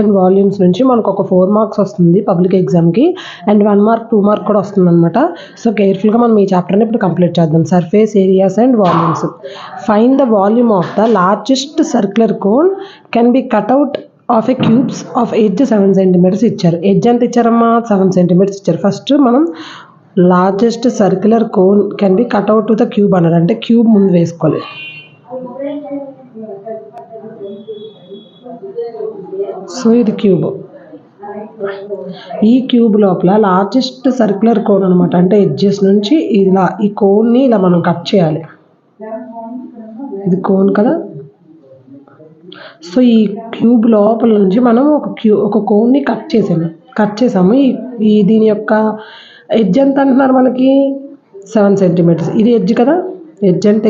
And volumes నుంచి మనకు ఒక 4 మార్క్స్ వస్తుంది పబ్లిక్ ఎగ్జామ్కి, అండ్ 1 మార్క్ 2 మార్క్ కూడా వస్తుంది అనమాట. సో కేర్ఫుల్గా మనం ఈ చాప్టర్ని ఇప్పుడు కంప్లీట్ చేద్దాం. Surface areas and volumes. Find the volume of the largest circular cone can be cut out of a cubes of edge 7 centimetres ఇచ్చారు. ఎడ్జ్ ఎంత ఇచ్చారమ్మా? 7 సెంటీమీటర్స్ ఇచ్చారు. ఫస్ట్ మనం largest circular cone can be cut out to the cube అన్నారు, అంటే cube ముందు వేసుకోవాలి. So ఇది క్యూబ్. ఈ క్యూబ్ లోపల లార్జెస్ట్ సర్క్యులర్ కోన్ అనమాట, అంటే ఎడ్జెస్ నుంచి ఇలా ఈ కోన్ని ఇలా మనం కట్ చేయాలి. ఇది కోన్ కదా. సో ఈ క్యూబ్ లోపల నుంచి మనం ఒక కోన్ని కట్ చేసాము. ఈ దీని యొక్క ఎడ్జ్ ఎంత అంటున్నారు మనకి? 7 సెంటీమీటర్స్. ఇది ఎడ్జ్ కదా. ఎడ్జ్ అంటే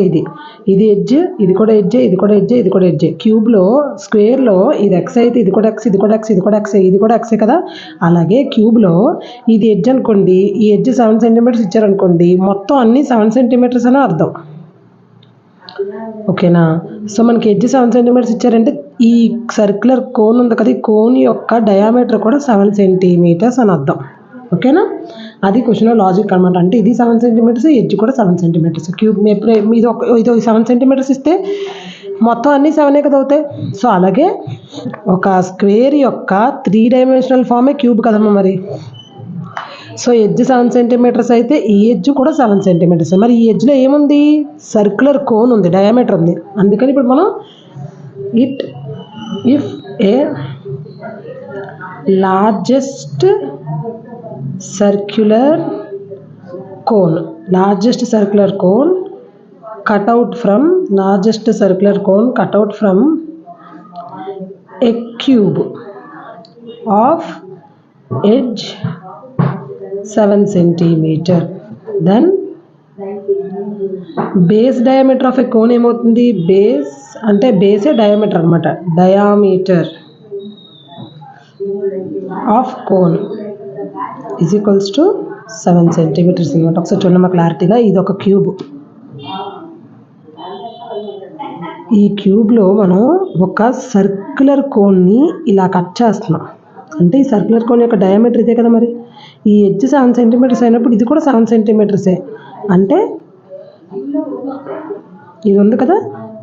ఇది ఎడ్జ్, ఇది కూడా ఎడ్జే, ఇది కూడా ఎడ్జే, ఇది కూడా ఎడ్జే. క్యూబ్లో స్క్వేర్లో ఇది ఎక్స్ అయితే ఇది కూడా ఎక్స్, ఇది కూడా ఎక్స్, ఇది కూడా ఎక్స్, ఇది కూడా ఎక్సే కదా. అలాగే క్యూబ్లో ఇది ఎడ్జ్ అనుకోండి, ఈ ఎడ్జ్ 7 సెంటీమీటర్స్ ఇచ్చారనుకోండి, మొత్తం అన్నీ 7 సెంటీమీటర్స్ అని అర్థం. ఓకేనా. సో మనకి ఎడ్జ్ 7 సెంటీమీటర్స్ ఇచ్చారంటే ఈ సర్క్యులర్ కోన్ ఉంది కదా, ఈ కోన్ యొక్క డయామీటర్ కూడా 7 సెంటీమీటర్స్ అని అర్థం. ఓకేనా. అది క్వశ్చన్లో లాజిక్ అనమాట. అంటే ఇది 7 సెంటీమీటర్స్, ఎడ్జ్ కూడా 7 సెంటీమీటర్స్. క్యూబ్ ఇది 7 సెంటీమీటర్స్ ఇస్తే మొత్తం అన్నీ 7 కదా అవుతాయి. సో అలాగే ఒక స్క్వేర్ యొక్క 3 డైమెన్షనల్ ఫామే క్యూబ్ కదమ్మా మరి. సో ఎడ్జ్ 7 సెంటీమీటర్స్ అయితే ఈ ఎడ్జ్ కూడా 7 సెంటీమీటర్స్. మరి ఈ ఎడ్జ్లో ఏముంది? సర్క్యులర్ కోన్ ఉంది, డయామీటర్ ఉంది. అందుకని ఇప్పుడు మనం if A largest circular cone cut out from a cube of edge 7 centimeter, then base diameter of a cone ఏమవుతుంది? బేస్ అంటే బేసే డయామీటర్ అనమాట. Diameter of cone is equals to 7 centimetres అనమాట. ఒకసారి చూడమ్మా క్లారిటీగా. ఇది ఒక క్యూబ్. ఈ క్యూబ్లో మనం ఒక సర్క్యులర్ కోన్ని ఇలా కట్ చేస్తున్నాం. అంటే ఈ సర్క్యులర్ కోన్ యొక్క డయామీటర్ ఇదే కదా మరి. ఈ ఎడ్జ్ 7 సెంటీమీటర్స్ అయినప్పుడు ఇది కూడా 7 సెంటీమీటర్సే. అంటే ఇది ఉంది కదా,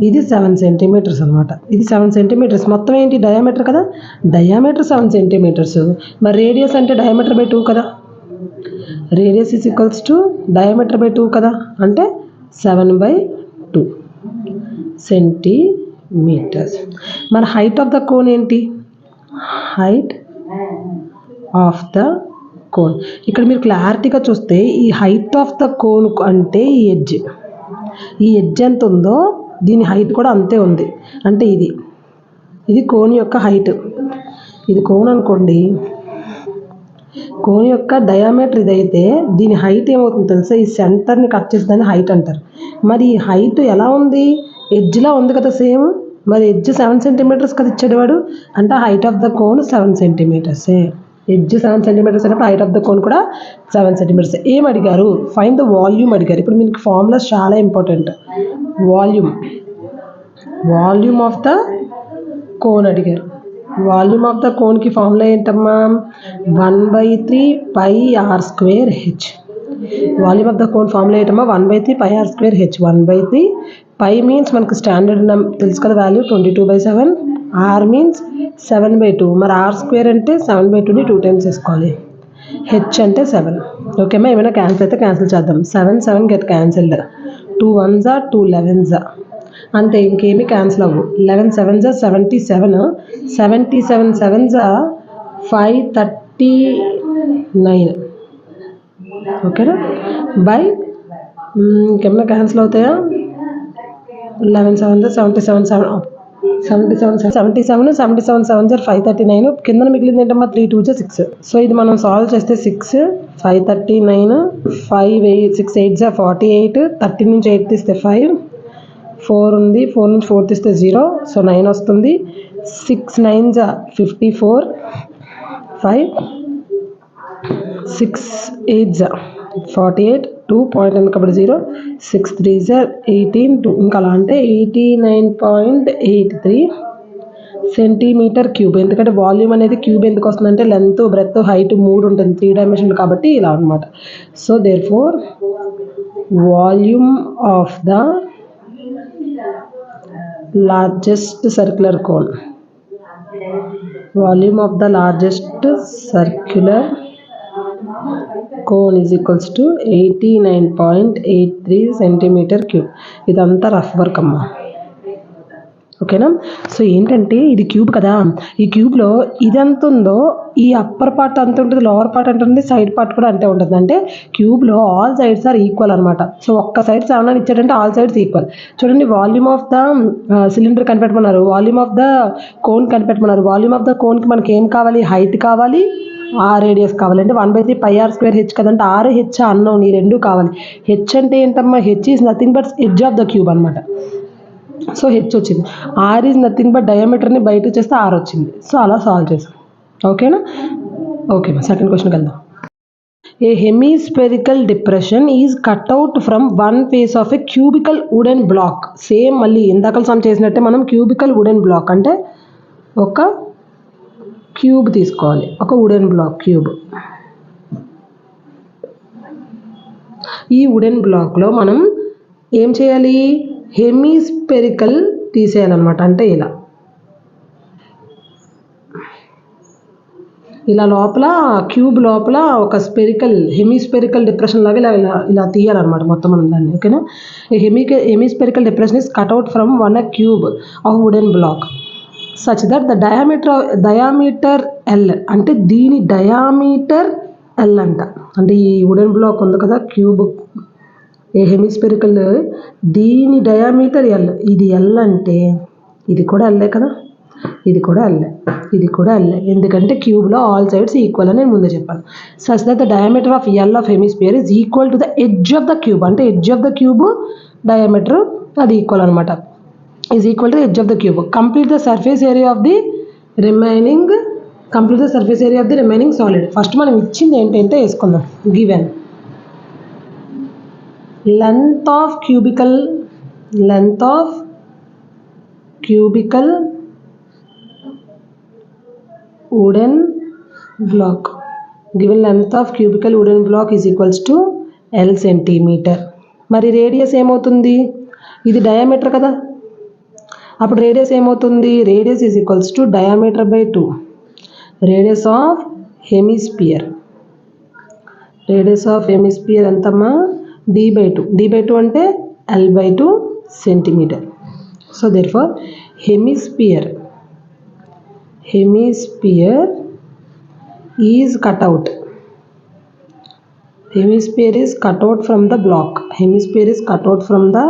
ఇది 7 సెంటీమీటర్స్ అనమాట. ఇది 7 సెంటీమీటర్స్. మొత్తం ఏంటి? డయామీటర్ కదా. Diameter 7 centimetres. మరి రేడియస్ అంటే డయామీటర్ బై 2 కదా. Radius is equals to diameter by 2 కదా. అంటే 7/2 సెంటీమీటర్స్. మన హైట్ ఆఫ్ ద కోన్ ఏంటి? Height of the cone. ఇక్కడ మీరు క్లారిటీగా చూస్తే ఈ హైట్ ఆఫ్ ద కోన్ అంటే ఈ ఎడ్జ్ ఎంత ఉందో దీని హైట్ కూడా అంతే ఉంది. అంటే ఇది కోన్ యొక్క హైట్. ఇది కోన్ అనుకోండి, కోన్ యొక్క డయామీటర్ ఇదైతే దీని హైట్ ఏమవుతుంది తెలుసా? ఈ సెంటర్ని కట్ చేసి దాన్ని హైట్ అంటారు. మరి ఈ హైట్ ఎలా ఉంది? ఎడ్జ్లా ఉంది కదా సేమ్. మరి ఎడ్జ్ 7 సెంటీమీటర్స్ కదా ఇచ్చాడు వాడు. అంటే హైట్ ఆఫ్ ద కోన్ 7 సెంటీమీటర్సే. ఎడ్జ్ 7 సెంటీమీటర్స్ అయినప్పుడు హైట్ ఆఫ్ ద కోన్ కూడా 7 సెంటీమీటర్స్. ఏం అడిగారు? ఫైండ్ ద వాల్యూమ్ అడిగారు. ఇప్పుడు మీకు ఫార్ములాస్ చాలా important. Volume of the cone అడిగారు. వాల్యూమ్ ఆఫ్ ద కోన్కి ఫార్ములా ఏంటమ్మా? 1/3 πr²h. Volume of the cone formula ఏంటమ్మా? 1/3 πr²h. 1/3 పై మీన్స్ మనకు స్టాండర్డ్ తెలుసు కదా వాల్యూ 22/7. Are means 7/2. మరి r² అంటే 7/2ని 2 times వేసుకోవాలి. హెచ్ అంటే 7. ఓకేమ్మా. ఏమైనా క్యాన్సిల్ అయితే క్యాన్సిల్ చేద్దాం. 7 గెట్ క్యాన్సిల్డ్. 2 1s 2 11s. అంతే, ఇంకేమీ క్యాన్సిల్ అవ్వు. 11 7s 77. 77 7s 539. ఓకేనా. బై ఇంకేమైనా క్యాన్సిల్ అవుతాయా? 11 7s 77 77 7s 539. కింద మిగిలింది ఏంటమ్మా? 3 2s 6. సో ఇది మనం సాల్వ్ చేస్తే 6 539 5 6 8s 48. 30 నుంచి 8 తీస్తే 5. 4 ఉంది, 4 నుంచి 4 తీస్తే 0. సో 9 వస్తుంది. 6 9s 54. 5 6 8s 48. 2 పాయింట్ ఉంది కాబట్టి 0. 6 3s 18. 2 ఇంకా అలా అంటే 89.83 సెంటీమీటర్ క్యూబ్. ఎందుకంటే వాల్యూమ్ అనేది క్యూబ్ ఎందుకు వస్తుందంటే లెంత్, బ్రెత్, హైట్ 3 ఉంటుంది, 3 డైమెన్షన్లు కాబట్టి ఇలా అనమాట. So therefore volume of the largest circular cone, volume of the largest circular cone is equals to 89.83 centimetre cube. ఇదంతా రఫ్ వర్క్ అమ్మా, ఓకేనా. సో ఏంటంటే ఇది క్యూబ్ కదా, ఈ క్యూబ్లో ఇది ఎంత ఉందో ఈ అప్పర్ పార్ట్ అంత ఉంటుంది, లోవర్ పార్ట్ అంత ఉంటుంది, సైడ్ పార్ట్ కూడా అంతే ఉంటుంది. అంటే క్యూబ్లో ఆల్ సైడ్స్ ఆర్ ఈక్వల్ అనమాట. సో ఒక్క సైడ్ 7 అని ఇచ్చాడంటే ఆల్ సైడ్స్ ఈక్వల్. చూడండి, వాల్యూమ్ ఆఫ్ ద సిలిండర్ కనిపెట్టమన్నారు, వాల్యూమ్ ఆఫ్ ద కోన్ కనిపెట్టమన్నారు. వాల్యూమ్ ఆఫ్ ద కోన్కి మనకి ఏం కావాలి, హైట్ కావాలి, రేడియస్ కావాలి. అంటే 1/3 πr² కదంటే ఆర్ హెచ్ అన్నోన్, ఈ రెండు కావాలి. హెచ్ అంటే ఏంటమ్మా, H is nothing but edge of the cube అనమాట. సో హెచ్ వచ్చింది. ఆర్ ఈజ్ నథింగ్ బట్ డయామీటర్ని బయట చేస్తే ఆర్ వచ్చింది. సో అలా సాల్వ్ చేసాం, ఓకేనా. ఓకే, సెకండ్ క్వశ్చన్కి వెళ్దాం. A hemispherical depression is cut out from one face of a cubical wooden block. Same మళ్ళీ ఇందాకలు సమ్ చేసినట్టే మనం క్యూబికల్ వుడెన్ బ్లాక్ అంటే ఒక క్యూబ్ తీసుకోవాలి, ఒక వుడెన్ బ్లాక్ క్యూబ్. ఈ వుడెన్ బ్లాక్లో మనం ఏం చేయాలి, హెమిస్పెరికల్ తీసేయాలన్నమాట. అంటే ఇలా లోపల క్యూబ్ లోపల ఒక స్పెరికల్ హెమిస్పెరికల్ డిప్రెషన్ లాగా ఇలా తీయాలన్నమాట మొత్తం మనం దాన్ని, ఓకేనా. Hemispherical depression is cut out from one a cube of wooden block such that the diameter L, అంటే దీని డయామీటర్ ఎల్ అంట. అంటే ఈ వుడెన్ బ్లాక్ ఉంది కదా క్యూబ్, ఏ హెమిస్పెరికల్, దీని డయామీటర్ ఎల్. ఇది ఎల్ అంటే ఇది కూడా ఎల్లే కదా, ఇది కూడా ఎల్లే, ఇది కూడా ఎల్లే. ఎందుకంటే క్యూబ్లో ఆల్ సైడ్స్ ఈక్వల్ అని నేను ముందే చెప్పాను. Such that the diameter of l of hemisphere is equal to the edge of the cube. అంటే edge of the cube diameter అది ఈక్వల్ అనమాట, is equal to edge of the cube. Complete the surface area of the remaining solid. First మనం ఇచ్చింది ఏంటంటే వేసుకుందాం. Given length of cubical wooden block, given length of cubical wooden block is equals to L centimeter. మరి radius ఏమవుతుంది, ఇది diameter కదా, అప్పుడు radius ఏమవుతుంది, radius is equals to diameter by 2, radius of hemisphere. Radius of hemisphere ఎంతమ్మా, d/2. d/2 అంటే L/2 centimetre. So therefore hemisphere is cut out. Hemisphere is cut out from the block. Hemisphere is cut out from the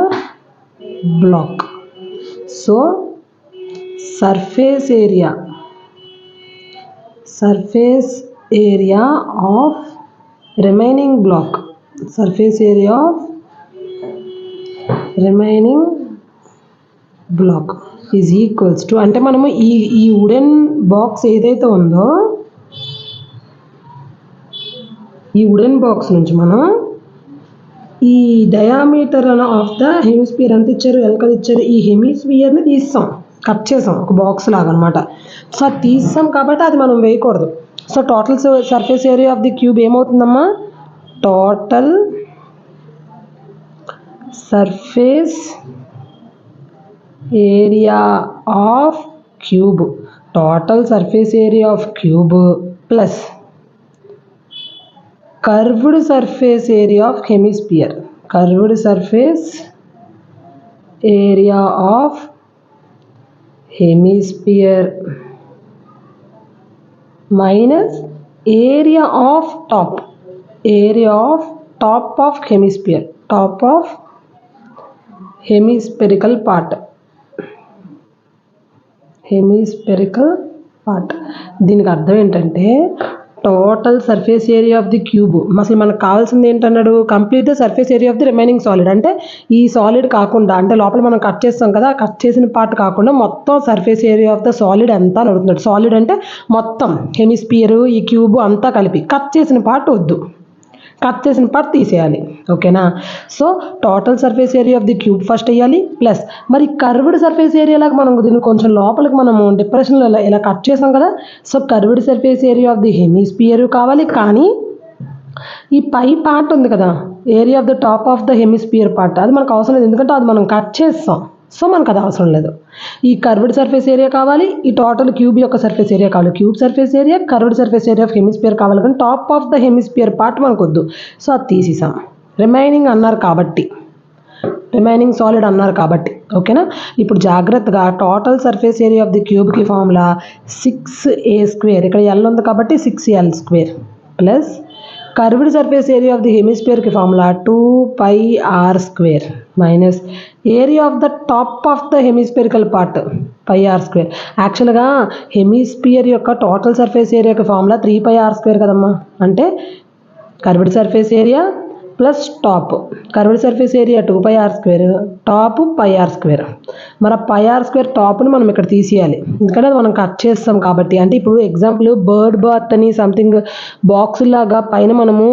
block. So surface area of remaining block, surface area of remaining block is equals to, అంటే మనము ఈ wooden box ఏదైతే ఉందో ఈ wooden box నుంచి మనం ఈ diameter of the hemisphere ఎంత ఇచ్చారు, ఎంత ఇచ్చారు, ఈ హెమిస్పియర్ని తీస్తాం, కట్ చేసాం ఒక బాక్స్ లాగా అనమాట. సో అది తీస్తాం కాబట్టి అది మనం వేయకూడదు. So total surface area of the cube ఏమవుతుందమ్మా, total surface area of cube, total surface area of cube plus curved surface area of hemisphere, curved surface area of hemisphere minus area of top, area of top of hemisphere, top of hemispherical part, hemispherical part. దీనికి అర్థం ఏంటంటే total surface area of the cube, అసలు మనకు కావాల్సింది ఏంటన్నాడు, complete the surface area of the remaining solid. అంటే ఈ solid కాకుండా, అంటే లోపల మనం కట్ చేస్తాం కదా, కట్ చేసిన పార్ట్ కాకుండా మొత్తం surface area of the solid ఎంత అని అడుగుతున్నాడు. సాలిడ్ అంటే మొత్తం హెమిస్పియర్, ఈ క్యూబ్ అంతా కలిపి, కట్ చేసిన పార్ట్ వద్దు. కట్ చేసిన పార్ట్ తీసేయాలి. ఓకేనా? So total surface area of the cube first వేయాలి, ప్లస్ మరి కర్వ్డ్ సర్ఫేస్ ఏరియాలాగా మనం దీన్ని కొంచెం లోపలికి మనము డిప్రెషన్లో ఇలా కట్ చేసాం కదా, so curved surface area of the hemisphere కావాలి. కానీ ఈ పై పార్ట్ ఉంది కదా, area of the top of the hemisphere part, అది మనకు అవసరం లేదు, ఎందుకంటే అది మనం కట్ చేస్తాం. సో మనకు అది అవసరం లేదు. ఈ కర్వ్డ్ సర్ఫేస్ ఏరియా కావాలి, ఈ టోటల్ క్యూబ్ యొక్క సర్ఫేస్ ఏరియా కావాలి. Cube surface area, curved surface area of hemisphere కావాలి, కానీ top of the hemisphere part మనకు వద్దు. సో అది తీసేసాం. రిమైనింగ్ అన్నారు కాబట్టి, రిమైనింగ్ సాలిడ్ అన్నారు కాబట్టి, ఓకేనా? ఇప్పుడు జాగ్రత్తగా total surface area of the క్యూబ్కి ఫార్ములా 6a², ఇక్కడ ఎల్ ఉంది కాబట్టి 6l² plus curved surface area of the హెమిస్పియర్కి formula 2πr² minus area of the top of the hemispherical part πr². యాక్చువల్గా హెమిస్పియర్ యొక్క టోటల్ సర్ఫేస్ ఏరియాకి ఫార్ములా 3πr² కదమ్మా. అంటే curved surface area plus top, curved surface area 2πr², top πr². మరి πr² టాప్ని మనం ఇక్కడ తీసేయాలి, ఎందుకంటే అది మనం కట్ చేస్తాం కాబట్టి. అంటే ఇప్పుడు ఎగ్జాంపుల్ బర్డ్ బాత్ అని సంథింగ్ బాక్స్ లాగా పైన మనము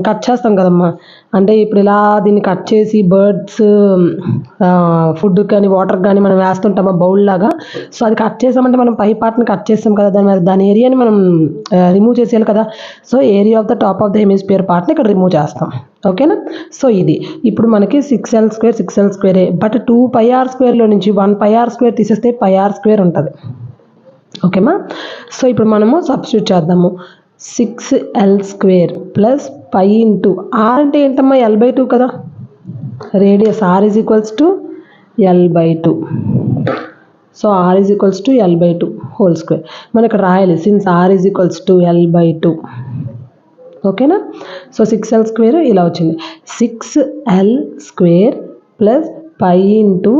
కట్ చేస్తాం కదమ్మా. అంటే ఇప్పుడు ఇలా దీన్ని కట్ చేసి బర్డ్స్ ఫుడ్ కానీ వాటర్ కానీ మనం వేస్తుంటామా బౌల్ లాగా. సో అది కట్ చేసామంటే మనం పై పార్ట్ని కట్ చేస్తాం కదా, దాని ఏరియాని మనం రిమూవ్ చేసేయాలి కదా. So area of the top of the hemisphere పార్ట్ని ఇక్కడ రిమూవ్ చేస్తాం. ఓకేనా? సో ఇది ఇప్పుడు మనకి 6l², బట్ 2πr²లో నుంచి 1πr² తీసేస్తే πr² ఉంటుంది. ఓకేమా? సో ఇప్పుడు మనము సబ్స్టిట్యూట్ చేద్దాము. 6l² ప్లస్ π ఇంటూ r అంటే ఏంటమ్మా, l/2 కదా. Radius r is equals to l/2. So r is equals to l/2 whole square. మనం ఇక్కడ రాయాలి since r is equals to l/2. ఓకేనా? సో 6l² ఇలా వచ్చింది. 6l² plus π into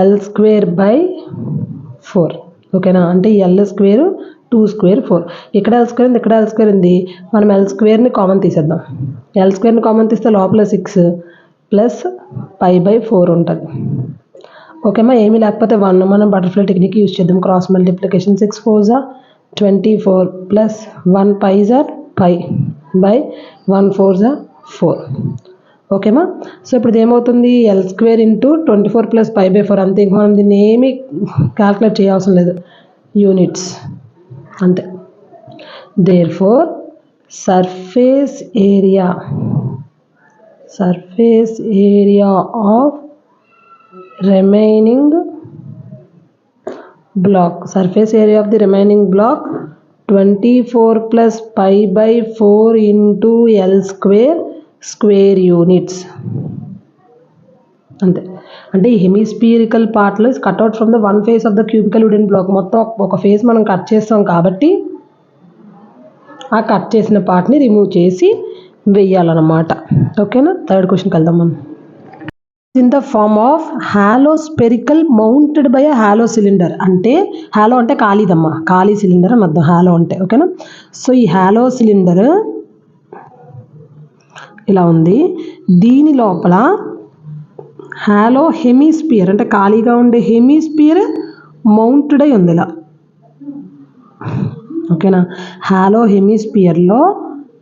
l²/4. ఓకేనా? అంటే l² 2² 4. ఇక్కడ l² ఉంది, ఇక్కడ l² ఉంది. మనం l²ని కామన్ తీసేద్దాం. l²ని కామన్ తీస్తే లోపల 6 ప్లస్ π/4 ఉంటుంది. ఓకేమా? ఏమీ లేకపోతే 1 మనం బటర్ఫ్లై టెక్నిక్ యూజ్ చేద్దాం. Cross multiplication 6 4s are 24 plus 1 5s are 5 1 4s are 4. ఓకేమా? సో ఇప్పుడు ఇది ఏమవుతుంది, l² ఇంటూ 24 ప్లస్ π/4. అంతే, మనం దీన్ని ఏమీ క్యాల్కులేట్ చేయాల్సిన లేదు, యూనిట్స్ అంతే. Therefore surface area of remaining block, surface area of the remaining block 24 plus π/4 into l² square units. అంతే. అంటే ఈ హెమిస్పియరికల్ పార్ట్లో cut out from the one face of the cubical wooden block. మొత్తం ఒక ఫేస్ మనం కట్ చేస్తాం కాబట్టి ఆ కట్ చేసిన పార్ట్ని రిమూవ్ చేసి వెయ్యాలన్నమాట. ఓకేనా? థర్డ్ క్వశ్చన్కి వెళ్దాం మనం. In the form of hollow spherical mounted by a hollow cylinder. అంటే హాలో అంటే ఖాళీదమ్మా, ఖాళీ సిలిండర్ అని అర్థం హాలో అంటే. ఓకేనా? సో ఈ హాలో సిలిండర్ ఇలా ఉంది. దీని లోపల హాలో హెమిస్పియర్ అంటే ఖాళీగా ఉండే హెమిస్పియర్ మౌంటెడ్ అయి ఉంది ఇలా. ఓకేనా? హాలో హెమిస్పియర్లో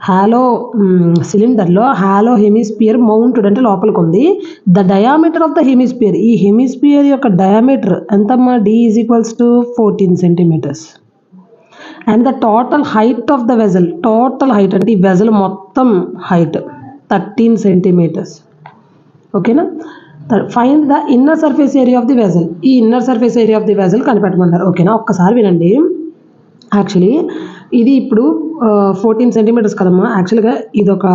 హాలో సిలిండర్లో హాలో హెమిస్పియర్ మౌంటెడ్ అంటే లోపలికి ఉంది. The diameter of the hemisphere, ఈ హెమిస్పియర్ యొక్క డయామీటర్ ఎంతమ్మా, d is equals to 14 centimeters. And the total height of the vessel, total height అంటే ఈ వెజల్ మొత్తం హైట్ 13 centimeters. ఓకేనా? Find the inner surface area of the vessel. ఈ inner surface area of the vessel కనిపెట్టమన్నారు. ఓకేనా? ఒక్కసారి వినండి. Actually ఇది ఇప్పుడు 14 centimeters కదమ్మా. యాక్చువల్గా ఇది ఒక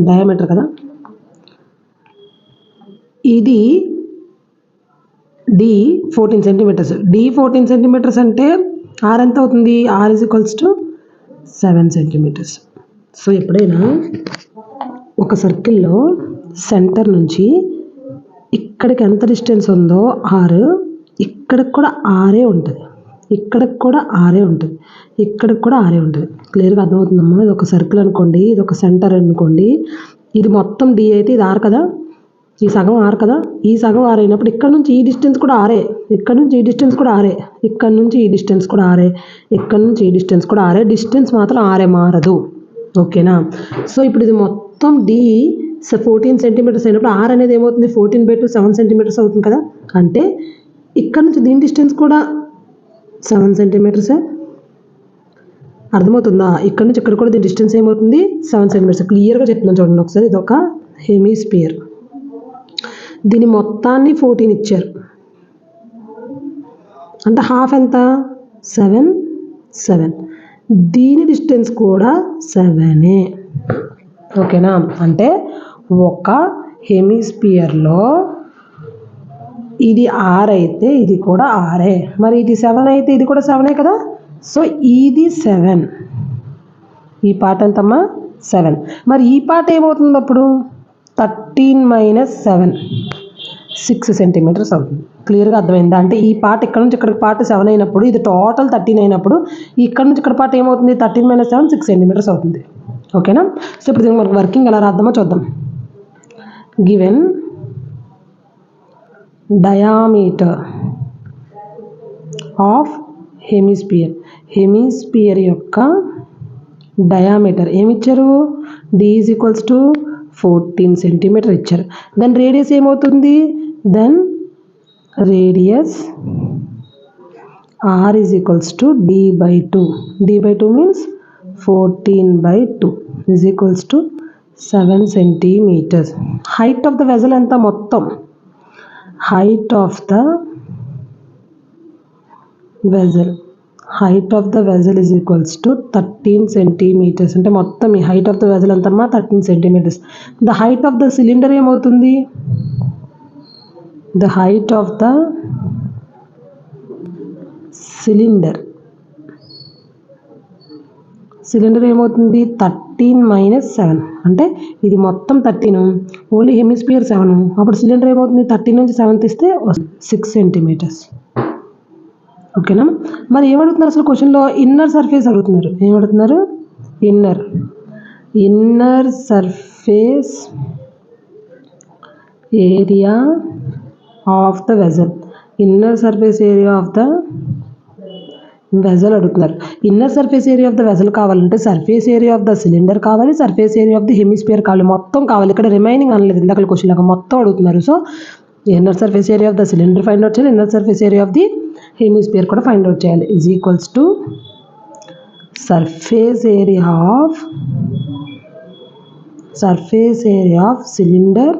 డయామీటర్ కదా, ఇది d 14 centimeters. d 14 centimeters అంటే r ఎంత అవుతుంది, r is equals to 7 centimeters. So ఎప్పుడైనా ఒక సర్కిల్లో సెంటర్ నుంచి ఇక్కడికి ఎంత డిస్టెన్స్ ఉందో r, ఇక్కడికి కూడా ఆరే ఉంటుంది, ఇక్కడికి కూడా ఆరే ఉంటుంది, ఇక్కడికి కూడా ఆరే ఉంటుంది. క్లియర్గా అర్థమవుతుందమ్మా. ఇది ఒక సర్కిల్ అనుకోండి, ఇది ఒక సెంటర్ అనుకోండి, ఇది మొత్తం d అయితే ఇది r కదా, ఈ సగం r కదా, ఈ సగం r అయినప్పుడు ఇక్కడ నుంచి ఈ డిస్టెన్స్ కూడా ఆరే, ఇక్కడ నుంచి ఈ డిస్టెన్స్ కూడా ఆరే, ఇక్కడ నుంచి ఈ డిస్టెన్స్ కూడా ఆరే, ఇక్కడ నుంచి ఈ డిస్టెన్స్ కూడా ఆరే. డిస్టెన్స్ మాత్రం ఆరే మారదు. ఓకేనా. సో ఇప్పుడు ఇది మొత్తం డి 14 సెంటీమీటర్స్ అయినప్పుడు ఆర్ అనేది ఏమవుతుంది 14/2 7 సెంటీమీటర్స్ అవుతుంది కదా. అంటే ఇక్కడ నుంచి దీని డిస్టెన్స్ కూడా 7 సెంటీమీటర్సే. అర్థమవుతుందా? ఇక్కడ నుంచి ఇక్కడ కూడా దీని డిస్టెన్స్ ఏమవుతుంది 7 సెంటీమీటర్స్. క్లియర్గా చెప్తున్నాను చూడండి ఒకసారి. ఇది ఒక హెమిస్పియర్, దీని మొత్తాన్ని 14 ఇచ్చారు అంటే హాఫ్ ఎంత 7 7, దీని డిస్టెన్స్ కూడా 7. ఓకేనా. అంటే ఒక హెమిస్పియర్లో ఇది ఆర్ అయితే ఇది కూడా ఆరే, మరి ఇది 7 అయితే ఇది కూడా 7 కదా. సో ఇది 7, ఈ పార్ట్ ఎంతమ్మా 7. మరి ఈ పార్ట్ ఏమవుతుంది అప్పుడు 13 - 7 6 సెంటీమీటర్స్ అవుతుంది. క్లియర్గా అర్థమైందా? అంటే ఈ పార్ట్ ఇక్కడ నుంచి ఇక్కడ పార్ట్ 7 అయినప్పుడు ఇది టోటల్ 13 అయినప్పుడు ఇక్కడ నుంచి ఇక్కడ పార్ట్ ఏమవుతుంది 13 - 7 6 సెంటీమీటర్స్ అవుతుంది. ఓకేనా. సో ఇప్పుడు దీనికి మనకు వర్కింగ్ ఎలా రాద్దామో చూద్దాం. Given diameter of hemisphere, hemisphere యొక్క డయామీటర్ ఏమిచ్చారు d = 14 సెంటీమీటర్ ఇచ్చారు. దెన్ రేడియస్ ఏమవుతుంది, then radius r = d/2, d/2 means 14/2 = 7 centimetres. Height of the vessel ఎంత మొత్తం, height of the vessel = 13 centimetres. అంటే మొత్తం ఈ హైట్ ఆఫ్ ద వెజల్ ఎంతమ్మా 13 centimetres. The height of the cylinder ఏమవుతుంది, the height of the cylinder ఏమవుతుంది 13 - 7, అంటే ఇది మొత్తం 13, ఓన్లీ హెమిస్పియర్ 7, అప్పుడు సిలిండర్ ఏమవుతుంది 13 నుంచి 7 తీస్తే 6 సెంటీమీటర్స్. ఓకేనా. మరి ఏమడుగుతున్నారు అసలు క్వశ్చన్లో, ఇన్నర్ సర్ఫేస్ అడుగుతున్నారు. ఏమడుగుతున్నారు, inner surface area of the vessel, inner surface area of the vessel అడుగుతున్నారు. Inner surface area of the vessel కావాలంటే surface area of the cylinder కావాలి, surface area of the hemisphere కావాలి, మొత్తం కావాలి. ఇక్కడ రిమైనింగ్ అనలేదు ఇందాక క్వశ్చన్ లాగా, మొత్తం అడుగుతున్నారు. So inner surface area of the cylinder find out చేయాలి, inner surface area of the hemisphere కూడా ఫైండ్ అవుట్ చేయాలి. = Surface area of cylinder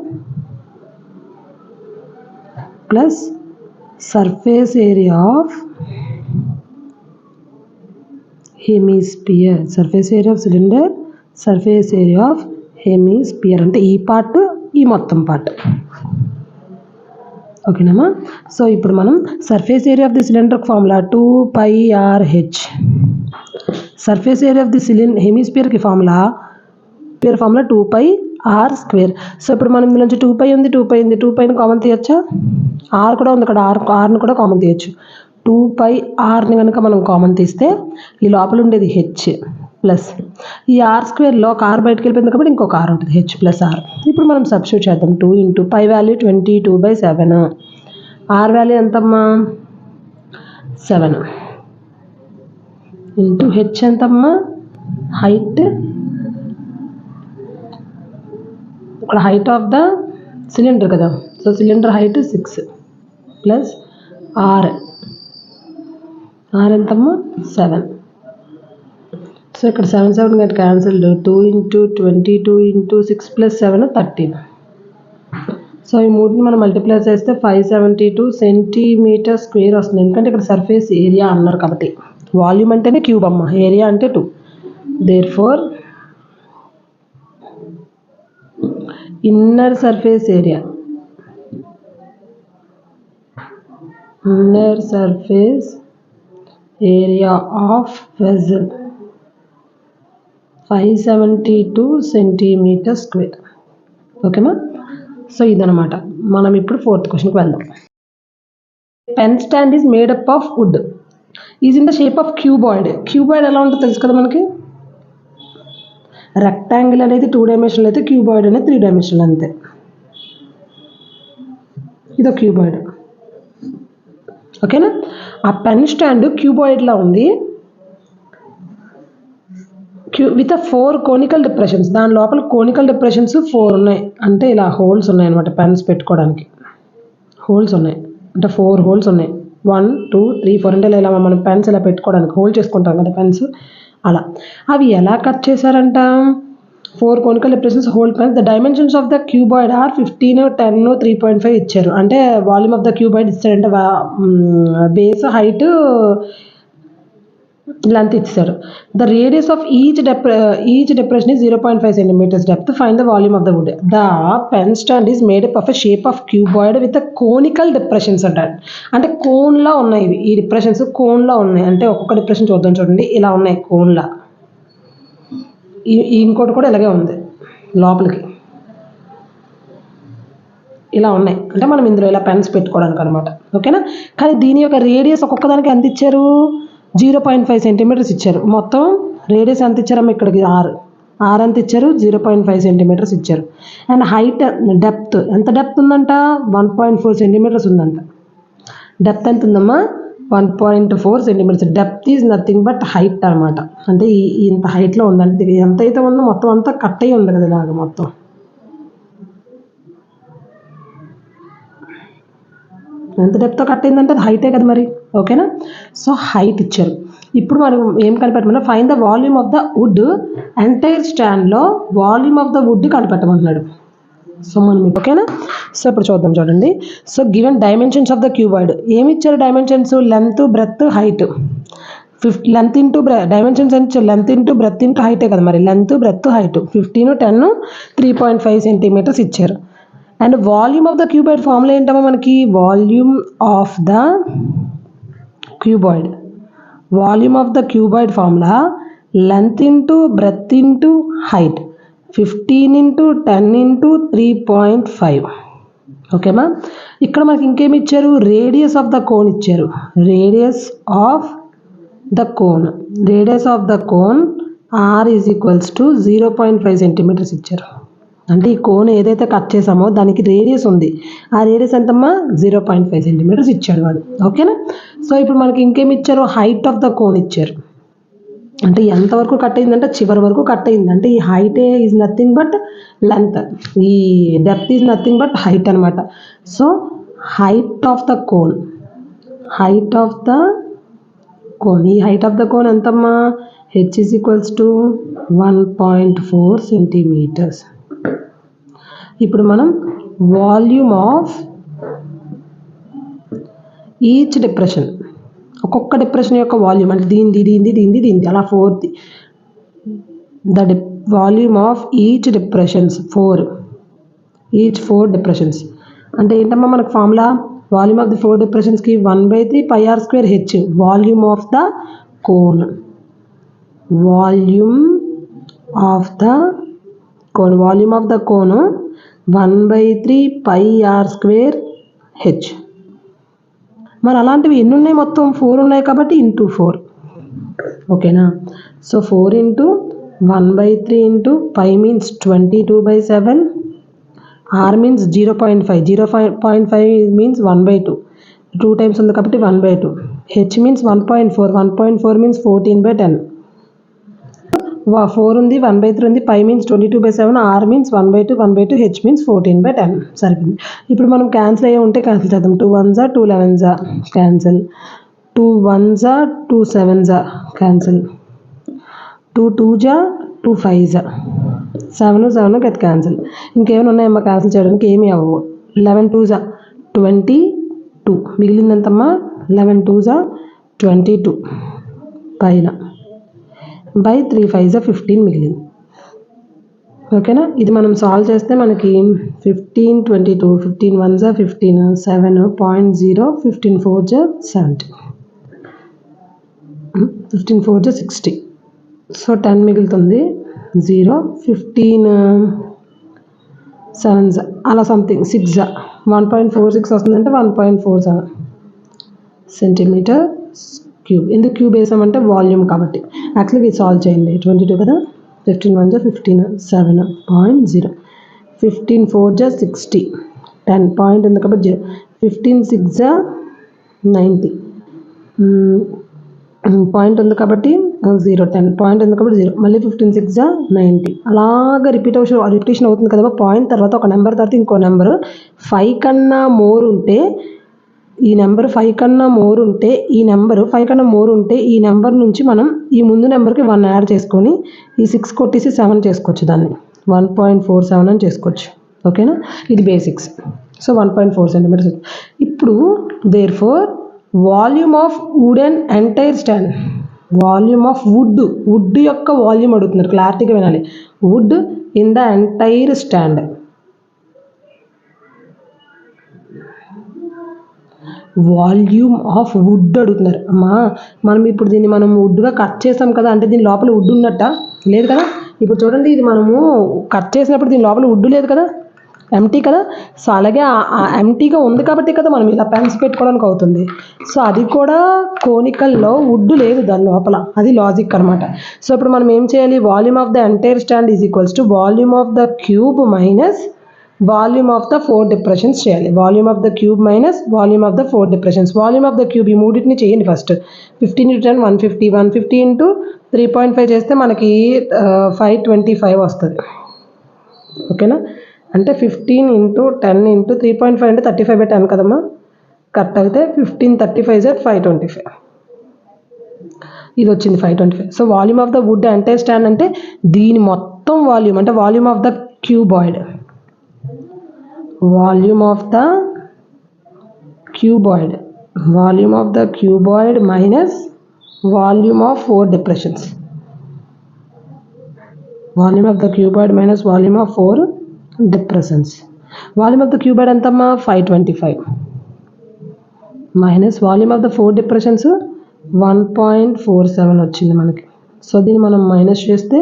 plus surface area of hemisphere. Surface area of cylinder, surface area of hemisphere అంటే ఈ part ఈ మొత్తం part. ఓకేనమ్మా. So ఇప్పుడు మనం surface area of the cylinder formula 2πRh, surface area of the హెమిస్పియర్కి formula 2πr². So ఇప్పుడు మనం ఇందులో నుంచి 2π ఉంది, 2πని కామన్ తీయచ్చా, r కూడా ఉంది ఇక్కడ, rని కూడా కామన్ తీయచ్చు. 2πrని కనుక మనం కామన్ తీస్తే ఈ లోపల ఉండేది h ప్లస్ ఈ r²లో ఒక r బయటకు వెళ్ళిపోయింది కాబట్టి ఇంకొక r ఉంటుంది, h + r. ఇప్పుడు మనం సబ్స్టిట్యూట్ చేద్దాం. 2 × π వాల్యూ 22/7, r వాల్యూ ఎంతమ్మా 7 ఇంటూ h ఎంతమ్మా హైట్, ఇక్కడ హైట్ ఆఫ్ ద సిలిండర్ కదా, so cylinder height 6 plus r ఎంతమ్మా 7. సో ఇక్కడ 7 గట్ క్యాన్సిల్డ్, 2 × 22 × 6 + 7 13. సో ఈ మూడుని మనం మల్టిప్లై చేస్తే 572 సెంటీమీటర్² వస్తుంది. ఎందుకంటే ఇక్కడ సర్ఫేస్ ఏరియా అన్నారు కాబట్టి, వాల్యూమ్ అంటేనే క్యూబ్ అమ్మ, ఏరియా అంటే 2. Therefore inner surface area of vessel 572 సెంటీమీటర్². ఓకేనా. సో ఇదనమాట. మనం ఇప్పుడు 4th క్వశ్చన్కి వెళ్దాం. Pen stand is made up of would, is in the shape of cuboid. Cuboid ఎలా ఉంటుందో తెలుసు కదా మనకి, రెక్టాంగిల్ అనేది 2 డైమెన్షనల్ అయితే క్యూబాయిడ్ అనేది 3 డైమెన్షనల్ అంతే. ఇదో క్యూబాయిడ్. ఓకేనా. ఆ పెన్ స్టాండ్ క్యూబాయిడ్లా ఉంది, విత్ 4 కోనికల్ డిప్రెషన్స్. దాని లోపల కోనికల్ డిప్రెషన్స్ 4 ఉన్నాయి. అంటే ఇలా హోల్స్ ఉన్నాయి అనమాట, పెన్స్ పెట్టుకోవడానికి హోల్స్ ఉన్నాయి. అంటే 4 హోల్స్ ఉన్నాయి. 1 2 3 4 అంటే ఇలా మనం పెన్స్ ఇలా పెట్టుకోవడానికి హోల్డ్ చేసుకుంటాం కదా పెన్స్, అలా. అవి ఎలా కట్ చేశారంట? 4 conical depressions hold pens. The dimensions of the cuboid are 15, 10, 3.5 ఇచ్చారు. అంటే వాల్యూమ్ ఆఫ్ ద క్యూబాయిడ్ ఇచ్చారంటే బేస్, హైట్, length ఇచ్చారు. The radius of each depression is 0.5 centimeters depth. Find the volume of the wood. The pen stand is made up of a shape of cuboid with a conical depressions అంటారు. అంటే కోన్లా ఉన్నాయి ఇవి. ఈ depressions కోన్లా ఉన్నాయి. అంటే ఒక్కొక్క depression చూద్దాం చూడండి, ఇలా ఉన్నాయి కోన్లా. ఇంకోటి కూడా ఇలాగే ఉంది లోపలికి, ఇలా ఉన్నాయి. అంటే మనం ఇందులో ఇలా పెన్స్ పెట్టుకోవడానికి అనమాట. ఓకేనా? కానీ దీని యొక్క రేడియస్ ఒక్కొక్క దానికి ఎంత ఇచ్చారు? 0.5 సెంటీమీటర్స్ ఇచ్చారు. మొత్తం రేడియస్ ఎంత ఇచ్చారమ్మా? ఇక్కడికి ఆర్ ఎంత ఇచ్చారు? 0.5 సెంటీమీటర్స్ ఇచ్చారు. అండ్ హైట్, డెప్త్ ఎంత డెప్త్ ఉందంట? 1.4 సెంటీమీటర్స్ ఉందంట. డెప్త్ ఎంత ఉందమ్మా? 1.4 centimetres. Depth is nothing but height అనమాట. అంటే ఇంత హైట్లో ఉందంటే ఎంత అయితే ఉందో మొత్తం అంతా కట్ అయ్యి ఉంది కదా ఇలాగ మొత్తం. ఎంత డెప్త్తో కట్ అయిందంటే అది హైటే కదా మరి. ఓకేనా? సో హైట్ ఇచ్చారు. ఇప్పుడు మనం ఏం కనిపెట్టమన్నా? Find the volume of the wood. Entire స్టాండ్లో వాల్యూమ్ ఆఫ్ ద వుడ్ కనిపెట్టమంటున్నాడు. సో మనం ఓకేనా? సో ఇప్పుడు చూద్దాం చూడండి. So given dimensions of the cuboid. ఏమి ఇచ్చారు dimensions? Length, breadth, height. Length into dimensions అంటే లెంత్ ఇంటూ బ్రెత్ ఇంటూ హైటే కదా మరి. లెంత్, బ్రెత్, హైట్ 15, 10, 3.5 సెంటీమీటర్స్ ఇచ్చారు. And volume of the cuboid formula ఏంటమ్మా మనకి? Volume of the cuboid. Volume of the cuboid formula length into breadth into height 15 into 10 into 3.5. ఓకేమా? ఇక్కడ మనకి ఇంకేమి ఇచ్చారు? రేడియస్ ఆఫ్ ద కోన్ ఇచ్చారు. Radius of the cone. Radius of the cone r is equals to 0.5 centimetres ఇచ్చారు. అంటే ఈ cone ఏదైతే కట్ చేసామో దానికి రేడియస్ ఉంది. ఆ రేడియస్ ఎంతమ్మా? 0.5 సెంటీమీటర్స్ ఇచ్చాడు వాడు. ఓకేనా? సో ఇప్పుడు మనకి ఇంకేమి ఇచ్చారు? హైట్ ఆఫ్ ద కోన్ ఇచ్చారు. అంటే ఎంతవరకు కట్ అయిందంటే చివరి వరకు కట్ అయింది. అంటే ఈ height is nothing but length, ఈ depth is nothing but height అనమాట. So height of the cone, height of the cone, ఈ హైట్ ఆఫ్ ద కోన్ ఎంతమ్మా? H is equals to 1.4 centimetres. ఇప్పుడు మనం వాల్యూమ్ ఆఫ్ ఈచ్ డిప్రెషన్, ఒక్కొక్క depression యొక్క volume అంటే దీనిది అలా 4ది. The volume of each depressions 4, each 4 depressions. అంటే ఏంటమ్మా మనకు ఫార్ములా? వాల్యూమ్ ఆఫ్ ది 4 డిప్రెషన్స్కి 1/3 πr² H. Volume of the cone, volume of the cone, volume of the cone 1/3 πr² H. మరి అలాంటివి ఎన్ని ఉన్నాయి? మొత్తం 4 ఉన్నాయి కాబట్టి ఇంటూ 4. ఓకేనా? So 4 into 1/3 into pi means 22/7, are means 0.5, 0.5 means 1/2, 2 times ఉంది కాబట్టి 1/2. H means 1.4, 1.4 means 14/10. 4 ఉంది, 1/3 ఉంది, pi means 22/7, are means 1/2, 1/2, H means 14/10. సరిపోయింది. ఇప్పుడు మనం క్యాన్సిల్ అయ్యే ఉంటే క్యాన్సిల్ చేద్దాం. 2 1s 2 11s cancel, 2 1s 2 7s cancel, 2 2s 2 5s, 7 gut cancel. ఇంకేమైనా ఉన్నాయమ్మా క్యాన్సిల్ చేయడానికి? ఏమి అవ్వవు. 11 2s 22, మిగిలింది ఎంతమ్మా? 11 2s 22 పైన బై 3 5s 15 మిగిలింది. ఓకేనా? ఇది మనం సాల్వ్ చేస్తే మనకి 15 22, 15 1s 15, 7.0, 15 4s 70, 15 4s 60. సో 10 మిగులుతుంది. 0 15 7s అలా సంథింగ్ 6 1.46 వస్తుందంటే 1.47 సెంటీమీటర్ క్యూబ్. ఎందుకు క్యూబ్ వేసామంటే వాల్యూమ్ కాబట్టి. యాక్చువల్గా ఇది సాల్వ్ చేయండి. 22 కదా, 15 1s 15, 7.0, 15 4s 60, 10 పాయింట్ ఉంది కాబట్టి 0, 15 6s 90, పాయింట్ ఉంది కాబట్టి 0, 10 పాయింట్ ఉంది కాబట్టి 0, మళ్ళీ 15 6 90 అలాగా రిపిటేషన్ అవుతుంది కదా. పాయింట్ తర్వాత ఒక నెంబర్ తర్వాత ఇంకో నెంబర్ 5 కన్నా మోర్ ఉంటే ఈ నెంబర్ 5 కన్నా మోర్ ఉంటే ఈ నెంబర్ నుంచి మనం ఈ ముందు నెంబర్కి 1 యాడ్ చేసుకొని ఈ 6 కొట్టేసి 7 చేసుకోవచ్చు, దాన్ని 1.47 అని చేసుకోవచ్చు. ఓకేనా, ఇది బేసిక్స్. So 1.4 centimetres. ఇప్పుడు therefore volume of wooden entire stand, volume of wood యొక్క వాల్యూమ్ అడుగుతున్నారు, క్లారిటీగా వినాలి. Wood in the entire stand, volume of wood అడుగుతున్నారు. అమ్మా మనం ఇప్పుడు దీన్ని వుడ్గా కట్ చేసాం కదా, అంటే దీని లోపల వుడ్ ఉన్నట్ట లేదు కదా. ఇప్పుడు చూడండి, ఇది మనము కట్ చేసినప్పుడు దీని లోపల వుడ్ లేదు కదా, ఎంటీ కదా. సో అలాగే ఎంటీగా ఉంది కాబట్టి కదా మనం ఇలా పెన్స్ పెట్టుకోవడానికి అవుతుంది. సో అది కూడా కోనికల్లో వుడ్ లేదు దాని లోపల, అది లాజిక్ అనమాట. సో ఇప్పుడు మనం ఏం చేయాలి, volume of the entire stand is equals to volume of the cube minus volume of the 4 depressions చేయాలి. Volume of the cube minus volume of the 4 depressions. Volume of the cube ఈ మూడింటిని చేయండి first. 15 × 10 150, 150 into 3.5 చేస్తే మనకి 525 వస్తుంది. ఓకేనా, అంటే 15 × 10 × 3.5 అంటే 35/10 కదమ్మా, కరెక్ట్ అయితే 15 35 525, ఇది వచ్చింది 525. So volume of the wood entire stand అంటే దీని మొత్తం వాల్యూమ్, అంటే volume of the cuboid, volume of the cuboid minus volume of 4 depressions, volume of the cuboid minus volume of 4 depressions. Volume of the cuboid ఎంతమ్మా 525 minus volume of the 4 depressions 1.47 వచ్చింది మనకి. So దీన్ని మనం minus చేస్తే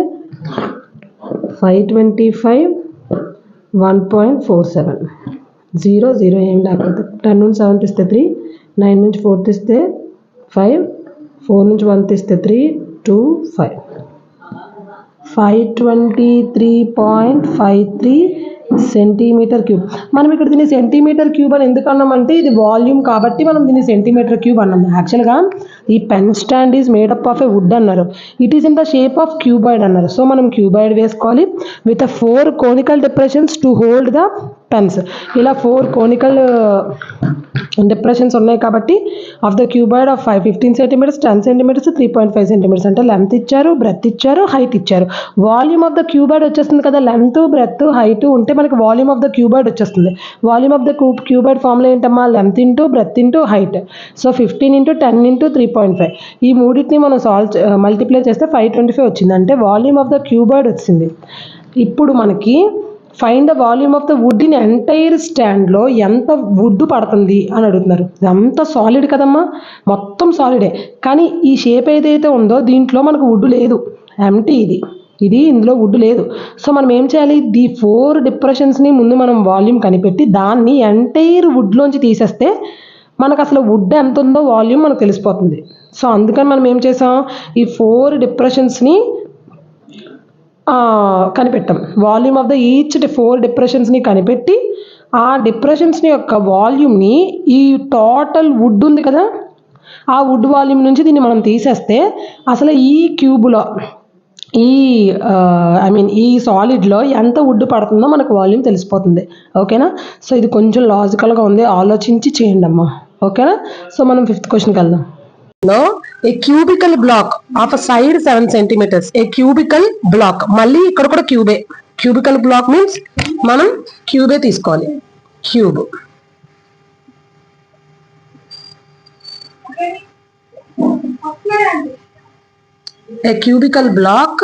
525 1.47, 0 0 ఏం లేకపోతే 10 నుంచి 7 తీస్తే 3, 9 నుంచి 4 తీస్తే 5, 4 నుంచి 1 తీస్తే 3, 2 5, 523.53 సెంటీమీటర్ క్యూబ్. మనం ఇక్కడ దీన్ని సెంటీమీటర్ క్యూబ్ అని ఎందుకు అన్నామంటే ఇది వాల్యూమ్ కాబట్టి మనం దీన్ని సెంటీమీటర్ క్యూబ్ అన్నాం. యాక్చువల్గా ఈ pen stand is made up of a wood అన్నారు, it is in the shape of cuboid అన్నారు. సో మనం క్యూబాయిడ్ వేసుకోవాలి with 4 conical depressions to hold the pens. ఇలా 4 కోనికల్ డిప్రెషన్స్ ఉన్నాయి కాబట్టి of the cuboid of 15 centimetres, 10 centimetres, 3.5 centimetres అంటే length ఇచ్చారు, breadth ఇచ్చారు, హైట్ ఇచ్చారు. వాల్యూమ్ ఆఫ్ ద క్యూబాయిడ్ వచ్చేస్తుంది కదా, లెంత్ బ్రెత్ హైట్ ఉంటే మనకి వాల్యూమ్ ఆఫ్ ద క్యూబాయిడ్ వచ్చేస్తుంది. Volume of the cuboid formula ఏంటమ్మా, length into breadth into height. So 15 × 10 × 3.5 ఈ మూడింటిని మనం మల్టిప్లై చేస్తే 525 వచ్చింది, అంటే వాల్యూమ్ ఆఫ్ ద క్యూబాయిడ్ వచ్చింది. ఇప్పుడు మనకి find the volume of the wood in entire స్టాండ్లో ఎంత వుడ్ పడుతుంది అని అడుగుతున్నారు. ఇదంతా సాలిడ్ కదమ్మా, మొత్తం సాలిడే, కానీ ఈ షేప్ ఏదైతే ఉందో దీంట్లో మనకు వుడ్ లేదు, ఎంటీ ఇది ఇందులో వుడ్ లేదు. సో మనం ఏం చేయాలి, ది 4 డిప్రెషన్స్ని ముందు మనం వాల్యూమ్ కనిపెట్టి దాన్ని ఎంటైర్ వుడ్లోంచి తీసేస్తే మనకు అసలు వుడ్ ఎంత ఉందో వాల్యూమ్ మనకు తెలిసిపోతుంది. సో అందుకని మనం ఏం చేసాం, ఈ 4 డిప్రెషన్స్ని కనిపెట్టాం. వాల్యూమ్ ఆఫ్ ద ఈచ్ 4 డిప్రెషన్స్ని కనిపెట్టి ఆ డిప్రెషన్స్ని యొక్క వాల్యూమ్ని ఈ టోటల్ వుడ్ ఉంది కదా ఆ వుడ్ వాల్యూమ్ నుంచి దీన్ని మనం తీసేస్తే అసలు ఈ క్యూబ్లో ఈ సాలిడ్లో ఎంత వుడ్ పడుతుందో మనకు వాల్యూమ్ తెలిసిపోతుంది. ఓకేనా, సో ఇది కొంచెం లాజికల్గా ఉంది, ఆలోచించి చేయండి అమ్మా. ఓకేనా, సో మనం 5th క్వశ్చన్కి వెళ్దాం. A cubical block of side 7 centimetres, a cubical block, మళ్ళీ ఇక్కడ కూడా క్యూబే. క్యూబికల్ బ్లాక్ మీన్స్ మనం క్యూబే తీసుకోవాలి, cube. A cubical block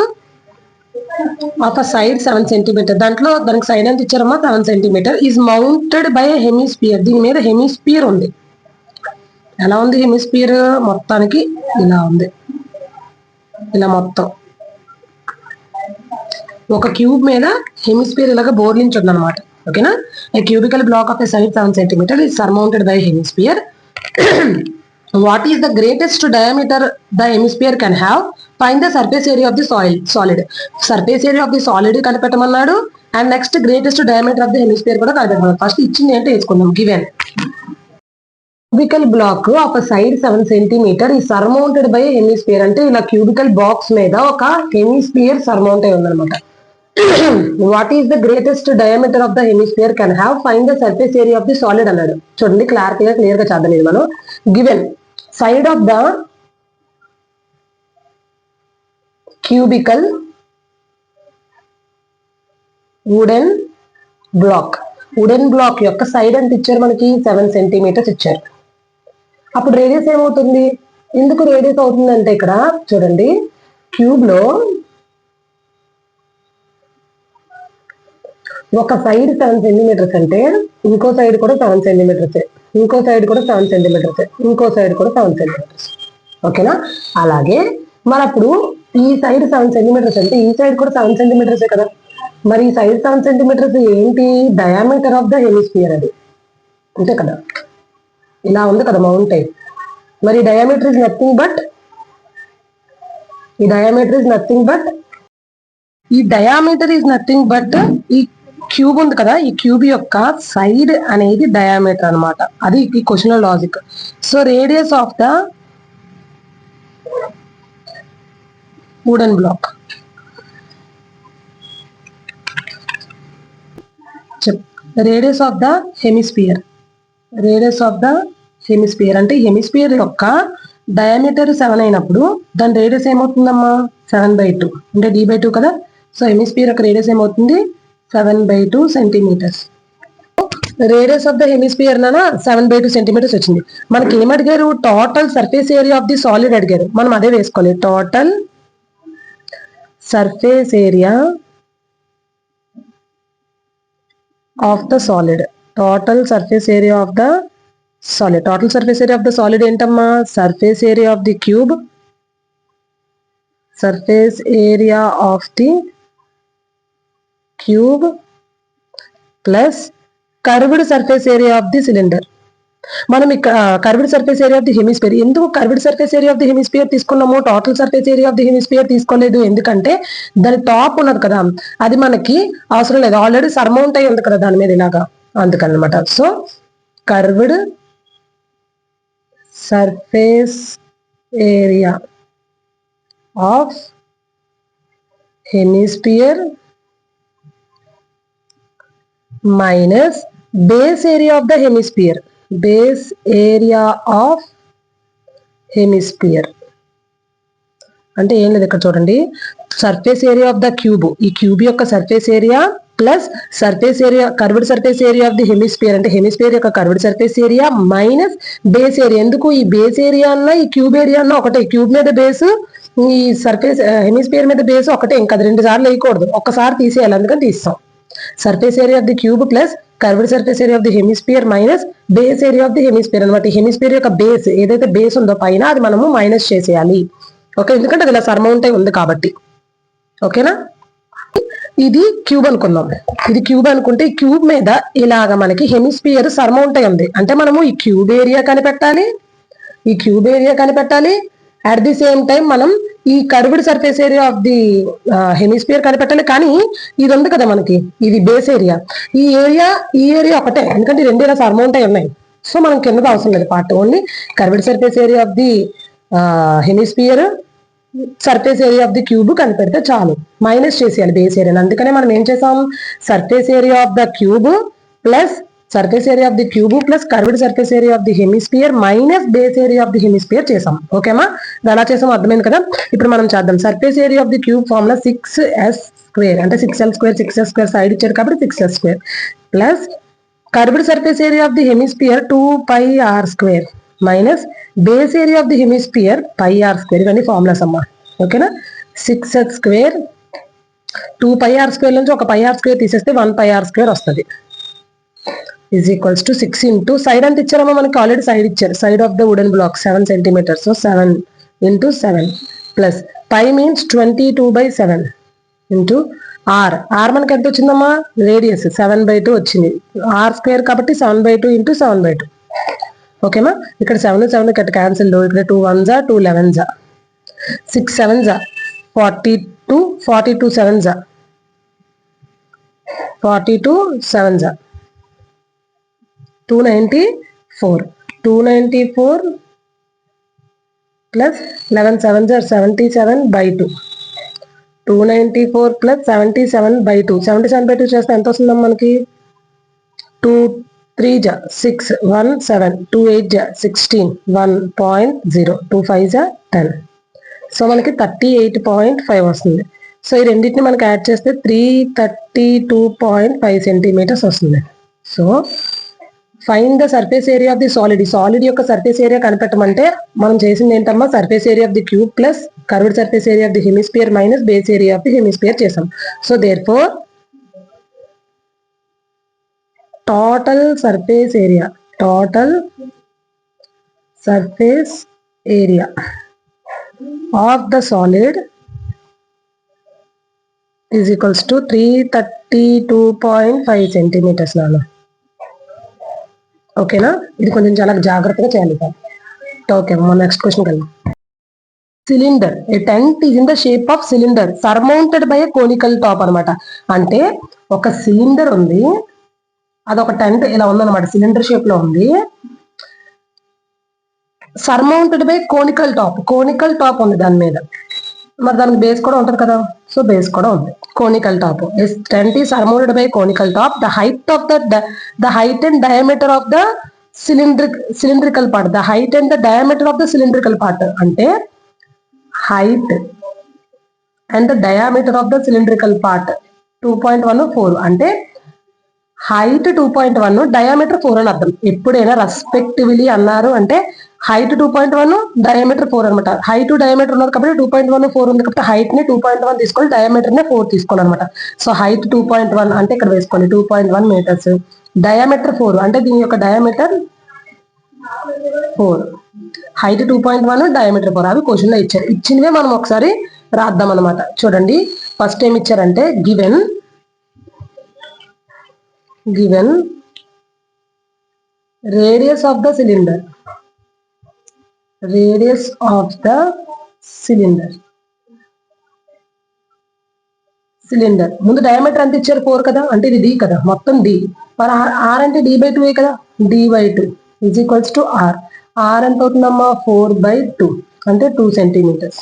of side 7 centimeter, దానికి సైడ్ ఎంత ఇచ్చారమ్మా 7 centimetre, is mounted by hemisphere. దీని మీద హెమిస్పియర్ ఉంది. ఎలా ఉంది హెమిస్పియర్, మొత్తానికి ఇలా ఉంది, ఇలా మొత్తం ఒక క్యూబ్ మీద హెమిస్పియర్ ఇలాగ బోర్లించుంది అనమాట. ఓకేనా, a cubical block of a side 7 centimetre is surmounted by hemisphere. What is the greatest diameter the hemisphere can have, find the surface area of the solid. Surface area of the solid కనిపెట్టమన్నాడు, and next greatest diameter of the hemisphere కూడా కనిపెట్టమన్నాడు. First ఇచ్చింది ఏంటో వేసుకుందాం, given cubical block ఒక side 7 centimetre ఈ surmounted by hemisphere. అంటే ఇలా క్యూబికల్ బాక్స్ మీద ఒక హెమిస్పియర్ సర్మౌంట్ అయి ఉందన్నమాట. What is the greatest diameter of the hemisphere can have find the surface area of the solid అన్నాడు. చూడండి క్లియర్ గా చదవలేదు మనం. Given side of the cubical wooden block యొక్క సైడ్ ఎంత ఇచ్చారు మనకి? 7 సెంటీమీటర్స్ ఇచ్చారు. అప్పుడు రేడియస్ ఏమవుతుంది? ఎందుకు రేడియస్ అవుతుందంటే ఇక్కడ చూడండి, క్యూబ్ లో ఒక సైడ్ 7 సెంటీమీటర్స్ అంటే ఇంకో సైడ్ కూడా 7 సెంటీమీటర్స్, ఇంకో సైడ్ కూడా 7 సెంటీమీటర్స్, ఇంకో సైడ్ కూడా 7 సెంటీమీటర్స్. ఓకేనా? అలాగే మరి అప్పుడు ఈ సైడ్ 7 సెంటీమీటర్స్ అంటే ఈ సైడ్ కూడా 7 సెంటీమీటర్సే కదా. మరి ఈ సైడ్ 7 సెంటీమీటర్స్ ఏంటి? డయామీటర్ ఆఫ్ ద హెమిస్పియర్ అది, అంతే కదా. ఇలా ఉంది కదా మౌంటైన్. మరి డయామీటర్ ఇస్ నథింగ్ బట్ ఈ డయామీటర్ ఈ క్యూబ్ ఉంది కదా, ఈ క్యూబ్ యొక్క సైడ్ అనేది డయామీటర్ అనమాట. అది ఈ question logic. So radius of the wooden block radius of the hemisphere అంటే హెమిస్పియర్ యొక్క డయామీటర్ 7 అయినప్పుడు దాని రేడియస్ ఏమవుతుందమ్మా? 7/2 అంటే d/2 కదా. సో హెమిస్పియర్ యొక్క రేడియస్ ఏమవుతుంది? 7/2 centimetres. Radius of the hemisphere 7/2 centimetres వచ్చింది. మనకి ఏం అడిగారు? Total surface area of the solid అడిగారు. మనం అదే వేసుకోవాలి. Total surface area of the solid. Total surface area of the solid ఏంటమ్మా? Surface area of the cube, plus curved surface area of the cylinder. మనం ఇక్కడ curved surface area of the hemisphere. ఎందుకు curved surface area of the hemisphere తీసుకున్నాము? Total surface area of the hemisphere తీసుకోలేదు. ఎందుకంటే దాని top ఉన్నది కదా, అది మనకి అవసరం లేదు, ఆల్రెడీ సర్మౌంట్ అయి ఉంది కదా దాని మీద ఇలాగా, అందుకనమాట. So curved surface area of hemisphere minus base area of the hemisphere. అంటే ఏం లేదు, ఇక్కడ చూడండి, surface area of the cube, ఈ క్యూబ్ యొక్క surface area plus surface area, curved surface area of the hemisphere అంటే హెమిస్పియర్ యొక్క curved surface area minus base area. ఎందుకు? ఈ బేస్ ఏరియా అన్న ఈ క్యూబ్ ఏరియా అన్న ఒకటే. క్యూబ్ మీద బేస్, ఈ సర్ఫేస్ హెమిస్పియర్ మీద బేస్ ఒకటే. ఇంకా 2 సార్లు వేయకూడదు, ఒక్కసారి తీసేయాలి, అందుకని తీస్తాం. Surface area of the cube plus curved surface area of the hemisphere minus base area of the hemisphere అనమాట. హెమిస్పియర్ యొక్క బేస్ ఏదైతే బేస్ ఉందో పైన, అది మనము మైనస్ చేసేయాలి. ఓకే, ఎందుకంటే అది ఇలా సర్మౌంట్ అయి ఉంది కాబట్టి. ఓకేనా? ఇది క్యూబ్ అనుకుందాం. ఇది క్యూబ్ అనుకుంటే ఈ క్యూబ్ మీద ఇలాగ మనకి హెమిస్పియర్ సర్మౌంట్ అయి ఉంది. అంటే మనము ఈ క్యూబ్ ఏరియా కనిపెట్టాలి, అట్ ది సేమ్ టైం మనం ఈ curved surface area of the hemisphere కనిపెట్టాలి. కానీ ఇది ఉంది కదా మనకి, ఇది బేస్ ఏరియా. ఈ ఏరియా ఒకటే, ఎందుకంటే 2 ఇలా సర్మౌంట్ అయి ఉన్నాయి. సో మనం కిందది అవసరం లేదు part, only curved surface area of the hemisphere, surface area of the cube కనిపెడితే చాలు. మైనస్ చేసేయాలి బేస్ ఏరియా. అందుకనే మనం ఏం చేసాం? Surface area of the cube plus curved surface area of the hemisphere minus base area of the hemisphere చేసాం. ఓకేమా? ఎలా చేసాం అర్థమైంది కదా. ఇప్పుడు మనం చేద్దాం. Surface area of the cube formula 6s² అంటే 6l² సైడ్ ఇచ్చారు కాబట్టి 6s² plus curved surface area of the hemisphere 2πr² minus base area of the hemisphere πr². ఇవన్నీ ఫార్ములాస్ అమ్మా. ఓకేనా? 6h², 2πr² నుంచి ఒక πr² తీసేస్తే 1πr² వస్తుంది. Is equals to 6 into side ఎంత ఇచ్చారమ్మా మనకి? ఆల్రెడీ సైడ్ ఇచ్చారు. Side of the wooden block 7 centimetres. So 7 into 7 plus π means 22/7 into r మనకి ఎంత వచ్చిందమ్మా? రేడియస్ 7/2 వచ్చింది. r² కాబట్టి 7/2 ఇంటూ 7/2. ఓకేమా? ఇక్కడ 7 కట్ క్యాన్సిల్. ఇక్కడ 2 1s 2 11s 6 7s 42 42 7s 294 294 plus 11 7s are 77/2. 294 plus 77/2. 77/2 చేస్తే ఎంత వస్తుందమ్మా మనకి? 2 3 జా 6 1 7 2 8 జా 16 1.0 2 5 జా 10. సో మనకి 38.5 వస్తుంది. సో ఈ రెండింటిని మనకి యాడ్ చేస్తే 332.5 సెంటీమీటర్స్ వస్తుంది. So find the surface area of the solid. ఈ సాలిడ్ యొక్క సర్ఫేస్ ఏరియా కనిపెట్టమంటే మనం చేసింది ఏంటమ్మా? Surface area of the cube plus curved surface area of the hemisphere minus base area of the hemisphere చేసాం. So therefore total surface area of the solid is equals to 332.5 centimeters. నాన్న ఓకేనా? ఇది కొంచెం చాలా జాగ్రత్తగా చేయాలి. ఓకే అమ్మా, next క్వశ్చన్కి వెళ్దాం. Cylinder. A tent is in the shape of cylinder surmounted by a conical top అనమాట. అంటే ఒక సిలిండర్ ఉంది, అదొక టెంట్ ఇలా ఉందన్నమాట, సిలిండర్ షేప్ లో ఉంది, surmounted by conical top. Conical top ఉంది దాని మీద, మరి దానికి బేస్ కూడా ఉంటుంది కదా. సో బేస్ కూడా ఉంది. Conical top. Tent is surmounted by conical top. The height and diameter of the cylindrical part. The height and the diameter of the cylindrical part. అంటే height and the diameter of the cylindrical part 2.1 4. అంటే height 2.1 diameter 4 అని అర్థం. ఎప్పుడైనా respectively అన్నారు అంటే height 2.1 diameter 4 అనమాట. Height diameter ఉన్నది కాబట్టి 2.1 4 ఉంది కాబట్టి హైట్ ని 2.1 తీసుకోవాలి, డయామీటర్ ని 4 తీసుకోవాలి అనమాట. సో హైట్ 2.1 అంటే ఇక్కడ వేసుకోండి 2.1 మీటర్స్, డయామీటర్ 4 అంటే దీని యొక్క డయామీటర్ 4, హైట్ 2.1 డయామీటర్ 4. అవి క్వశ్చన్ లో ఇచ్చారు. ఇచ్చినవే మనం ఒకసారి రాద్దాం అనమాట. చూడండి, ఫస్ట్ ఏమి ఇచ్చారంటే given radius of the cylinder. ముందు డయామీటర్ ఎంత ఇచ్చారు? 4 కదా, అంటే ఇది d కదా, మొత్తం d. మరి r అంటే d/2 కదా, d/2 is equals to r. r ఎంత అవుతుందమ్మా? 4/2 అంటే 2 centimetres.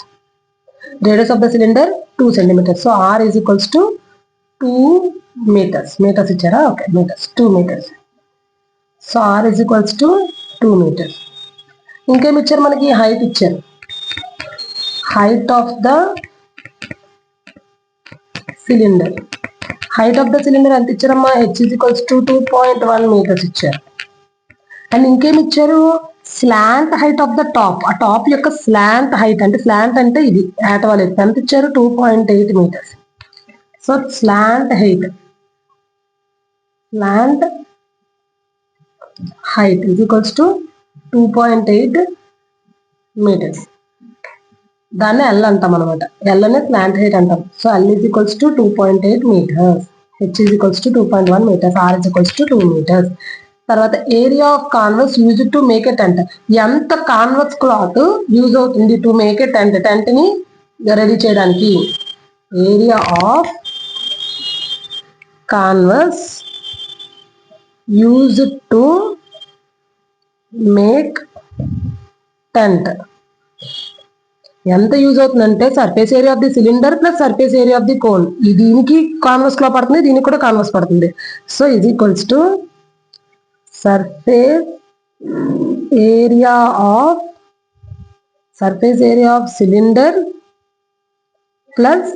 Radius of the cylinder 2 centimetres. So r is equals to 2 meters. Metres ఇచ్చారా? Okay, metres 2 meters. So r is equals to 2 meters. ఇంకేమి ఇచ్చారు మనకి? హైట్ ఇచ్చారు. Height of the cylinder. Height of the cylinder ఎంత ఇచ్చారమ్మా? h is equals to 2.1 meters ఇచ్చారు. And ఇంకేమి ఇచ్చారు? Slant height of the top. ఆ టాప్ యొక్క స్లాంట్ హైట్ అంటే, స్లాంట్ అంటే ఇది ఏటవాల్ ఎత్తు, ఎంత ఇచ్చారు? 2.8 meters. So slant height is equals to 2.8 meters. దాన్ని L అంటాం అనమాట. L అనే స్లాంట్ హైట్ అంటాం. So L is equals to 2.8 meters. H is equals to 2.1 meters. R is equals to 2 meters. తర్వాత area of canvas use to make a tent. ఎంత canvas cloth use అవుతుంది to make a tent, tent ని ready చేయడానికి? Area of canvas used to make tent. ఎంత use అవుతుందంటే surface area of the cylinder plus surface area of the cone. దీనికి canvas లో పడుతుంది, దీనికి కూడా కాన్వస్ పడుతుంది. So is equals to surface area of cylinder plus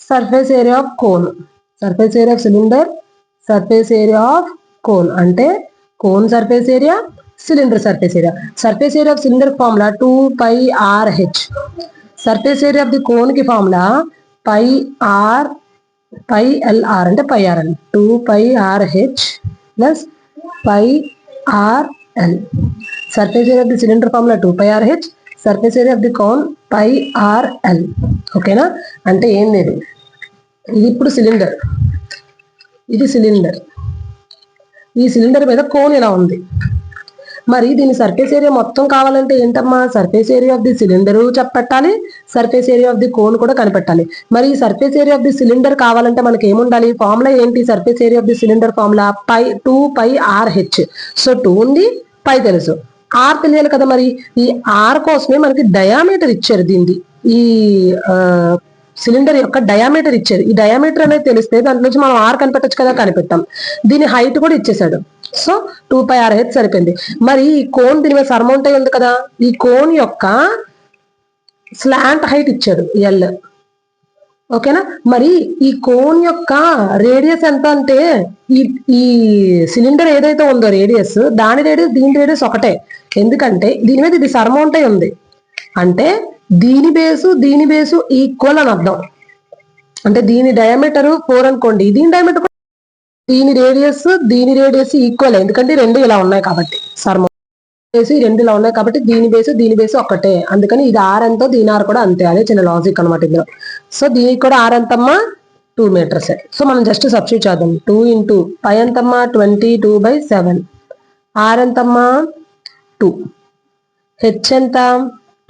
surface area of cone. Surface area of cylinder, surface area of cone అంటే cone surface area, cylinder surface area. Surface area of cylinder formula 2πRh. Surface area of the cone కి formula πLR అంటే πRL. 2πRh plus πRL. Surface area of the cylinder formula 2πRh, surface area of the cone πRL. ఓకేనా? అంటే ఏం లేదు, ఇది ఇప్పుడు cylinder, ఇది cylinder, ఈ సిలిండర్ మీద కోన్ ఇలా ఉంది. మరి దీని సర్ఫేస్ ఏరియా మొత్తం కావాలంటే ఏంటమ్మా? Surface area of the cylinder చెప్పెట్టాలి, surface area of the cone కూడా కనిపెట్టాలి. మరి ఈ surface area of the cylinder కావాలంటే మనకి ఏముండాలి? ఫార్ములా ఏంటి? Surface area of the cylinder formula 2πRh. So 2 ఉంది, పై తెలుసు, ఆర్ తెలియాలి కదా. మరి ఈ ఆర్ కోసమే మనకి డయామీటర్ ఇచ్చారు. దీనిది ఈ సిలిండర్ యొక్క డయామీటర్ ఇచ్చారు. ఈ డయామీటర్ అనేది తెలిస్తే దాంట్లో నుంచి మనం ఆర్ కనిపెట్టచ్చు కదా, కనిపెట్టాం. దీని హైట్ కూడా ఇచ్చేసాడు. సో 2πr/h సరిపోయింది. మరి ఈ కోన్ దీని మీద సర్మౌంట్ అయి ఉంది కదా, ఈ కోన్ యొక్క స్లాంట్ హైట్ ఇచ్చాడు ఎల్. ఓకేనా. మరి ఈ కోన్ యొక్క రేడియస్ ఎంత అంటే ఈ సిలిండర్ ఏదైతే ఉందో రేడియస్, దాని రేడియస్ దీని రేడియస్ ఒకటే. ఎందుకంటే దీని మీద ఇది సర్మౌంట్ అయి ఉంది అంటే దీని బేసు ఈక్వల్ అని అర్థం. అంటే దీని డయామీటర్ 4 అనుకోండి, దీని డయామీటర్ దీని రేడియస్ ఈక్వల్. ఎందుకంటే రెండు ఇలా ఉన్నాయి కాబట్టి, సర్మౌంట్ బేసు రెండు ఇలా ఉన్నాయి కాబట్టి దీని బేసు ఒక్కటే. అందుకని ఇది ఆర్ ఎంతో దీని ఆర్ కూడా అంతే. అదే చిన్న లాజిక్ అనమాట ఇందులో. సో దీనికి కూడా ఆర్ ఎంతమ్మా 2 మీటర్స్. సో మనం జస్ట్ సబ్స్టిట్యూట్ చేద్దాం. 2 ఇంటూ పై ఎంతమ్మా 22/7, ఆర్ ఎంతమ్మా 2, హెచ్ ఎంత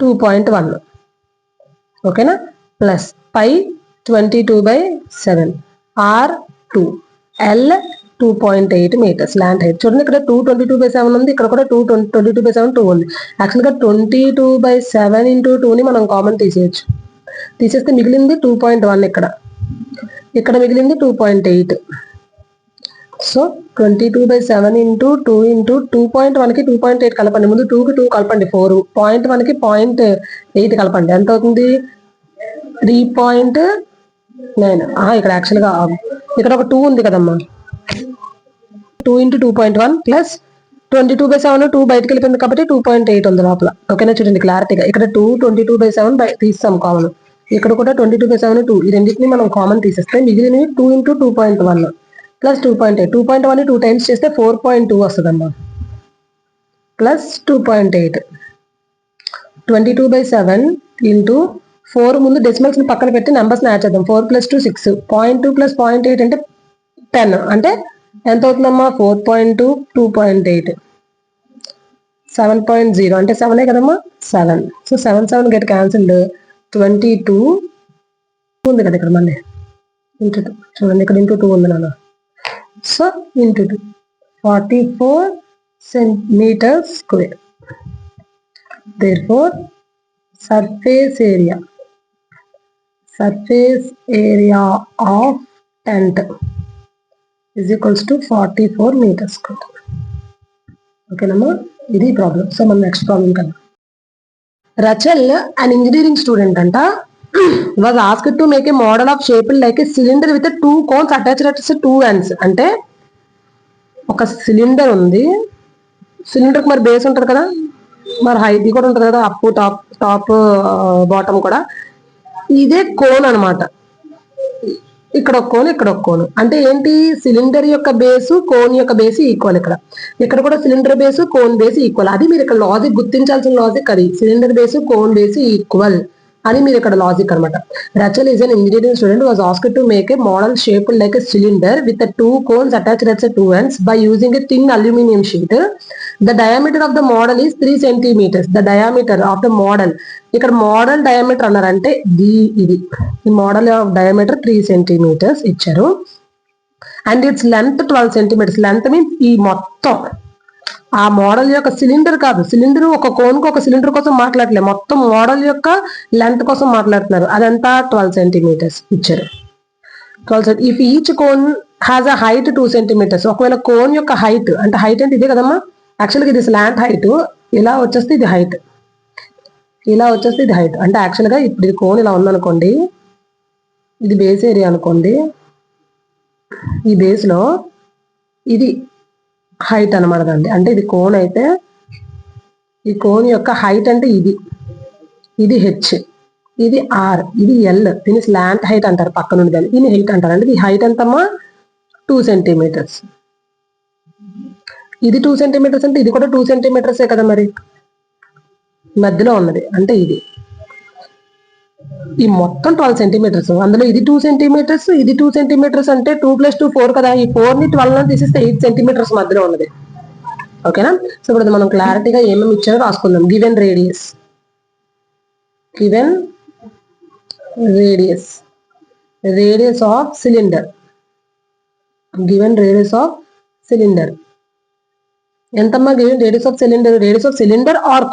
2.1. ఓకేనా. Plus pi 22/7, R 2, L 2.8 meters ల్యాండ్ హైట్. చూడండి ఇక్కడ 222/7 ఉంది, ఇక్కడ కూడా 22/7 2 ఉంది. యాక్చువల్గా 22/7 ఇంటూ 2ని మనం కామన్ తీసేస్తే మిగిలింది 2.1. ఇక్కడ మిగిలింది 2.8. సో 22/7 ఇంటూ 2 ఇంటూ 2.1కి 2.8 కలపండి. ముందు 2కి 2 కలపండి 4, 0.1కి 0.8 కలపండి. ఎంత అవుతుంది 3.9. ఇక్కడ యాక్చువల్గా ఇక్కడ ఒక 2 ఉంది కదమ్మా. 2 ఇంటూ 2.1 ప్లస్ 22/7 2 బయటకు వెళ్ళిపోయింది కాబట్టి 2.8 ఉంది లోపల. ఓకేనా. చూడండి క్లారిటీగా ఇక్కడ 22/7 తీస్తాం కామన్. ఇక్కడ కూడా 22/7 2, ఈ రెండింటిని మనం కామన్ తీసేస్తే మిగిలినవి 2 ఇంటూ 2.1 ప్లస్ 2.8. 2.1 2 టైమ్స్ చేస్తే 4.2 వస్తుందమ్మా. ప్లస్ 2.8. 22/7 ఇంటూ 4 ముందు డెసిమల్స్ ని పక్కన పెట్టి నెంబర్స్ యాడ్ చేద్దాం. 4 + 2 6, 0.2 + 0.8 అంటే 10. అంటే ఎంత అవుతుందమ్మా 4.2 2.8 7.0 అంటే 7 కదమ్మా 7. So 7 get cancelled. 22 ఉంది కదా ఇక్కడ మళ్ళీ ఇంటూ 2. చూడండి ఇక్కడ ఇంటూ 2 ఉంది నాన్న. So into 2 44 centimeter square. therefore surface area of tent is equals to 44 meters square. ఓకేనమ్మా, ఇది ప్రాబ్లం. సో మనం నెక్స్ట్ ప్రాబ్లం కదా. రచల్ an engineering student అంట was asked to make a model of shape like a cylinder with 2 cones attached at 2 ends. అంటే ఒక cylinder ఉంది, సిలిండర్కి మరి base ఉంటుంది కదా, మరి హైట్ కూడా ఉంటుంది కదా, అప్ టాప్ బాటమ్ కూడా. ఇదే కోన్ అనమాట. ఇక్కడ ఒక కోన్, ఇక్కడ ఒక కోన్. అంటే ఏంటి, సిలిండర్ యొక్క బేసు కోన్ యొక్క బేసు ఈక్వల్. ఇక్కడ కూడా cylinder base cone base equal. అది మీరు ఇక్కడ లాజిక్ గుర్తించాల్సిన లాజిక్. అది cylinder base cone base equal అని మీరు ఇక్కడ లాజిక్ అనమాట. రచల్ is an engineering student was asked to make a model shaped like a cylinder with the 2 cones attached at 2 ends by using a thin aluminum sheet. The diameter of the model is 3 centimeters. The diameter of the model, ఇక్కడ model diameter అన్నారంటే ఇది ఈ model of diameter 3 centimeters ఇచ్చారు. And its length 12 centimeters. Length means ఈ మొత్తం ఆ model యొక్క cylinder కాదు, సిలిండర్ ఒక కోన్కు ఒక సిలిండర్ కోసం మాట్లాడలేదు, మొత్తం మోడల్ యొక్క లెంత్ కోసం మాట్లాడుతున్నారు. అదంతా 12 సెంటీమీటర్స్ ఇచ్చారు. 12. If each cone has a height 2 centimeters. ఒకవేళ కోన్ యొక్క హైట్ అంటే హైట్ అంటే ఇదే కదమ్మా. యాక్చువల్గా ఇది స్లాంట్ హైట్, ఇలా వచ్చేస్తే ఇది హైట్, ఇలా వచ్చేస్తే ఇది హైట్. అంటే యాక్చువల్గా ఇప్పుడు ఇది కోన్ ఇలా ఉందనుకోండి, ఇది బేస్ ఏరియా అనుకోండి, ఈ బేస్లో ఇది హైట్ అనమాట అండి. అంటే ఇది కోన్ అయితే ఈ కోన్ యొక్క హైట్ అంటే ఇది హెచ్, ఇది ఆర్, ఇది ఎల్. దీన్ని స్లాంట్ హైట్ అంటారు పక్క నుండి, దాన్ని దీన్ని హైట్ అంటారు. అంటే ఈ హైట్ ఎంతమ్మా 2 సెంటీమీటర్స్. ఇది 2 సెంటీమీటర్స్ అంటే ఇది కూడా 2 సెంటీమీటర్సే కదా, మరి మధ్యలో ఉన్నది అంటే ఇది. ఈ మొత్తం 12 సెంటీమీటర్స్, అందులో ఇది 2 సెంటీమీటర్స్, ఇది 2 సెంటీమీటర్స్. అంటే 2 + 2 4 కదా. ఈ 4ని 12 తీసేస్తే 8 సెంటీమీటర్స్ మధ్యలో ఉన్నది. ఓకేనా. సో ఇప్పుడు మనం క్లారిటీగా ఏమేమి ఇచ్చారో రాసుకుందాం. Given radius of cylinder, given radius of cylinder ఎంతమ్మా given radius of cylinder, radius of cylinder or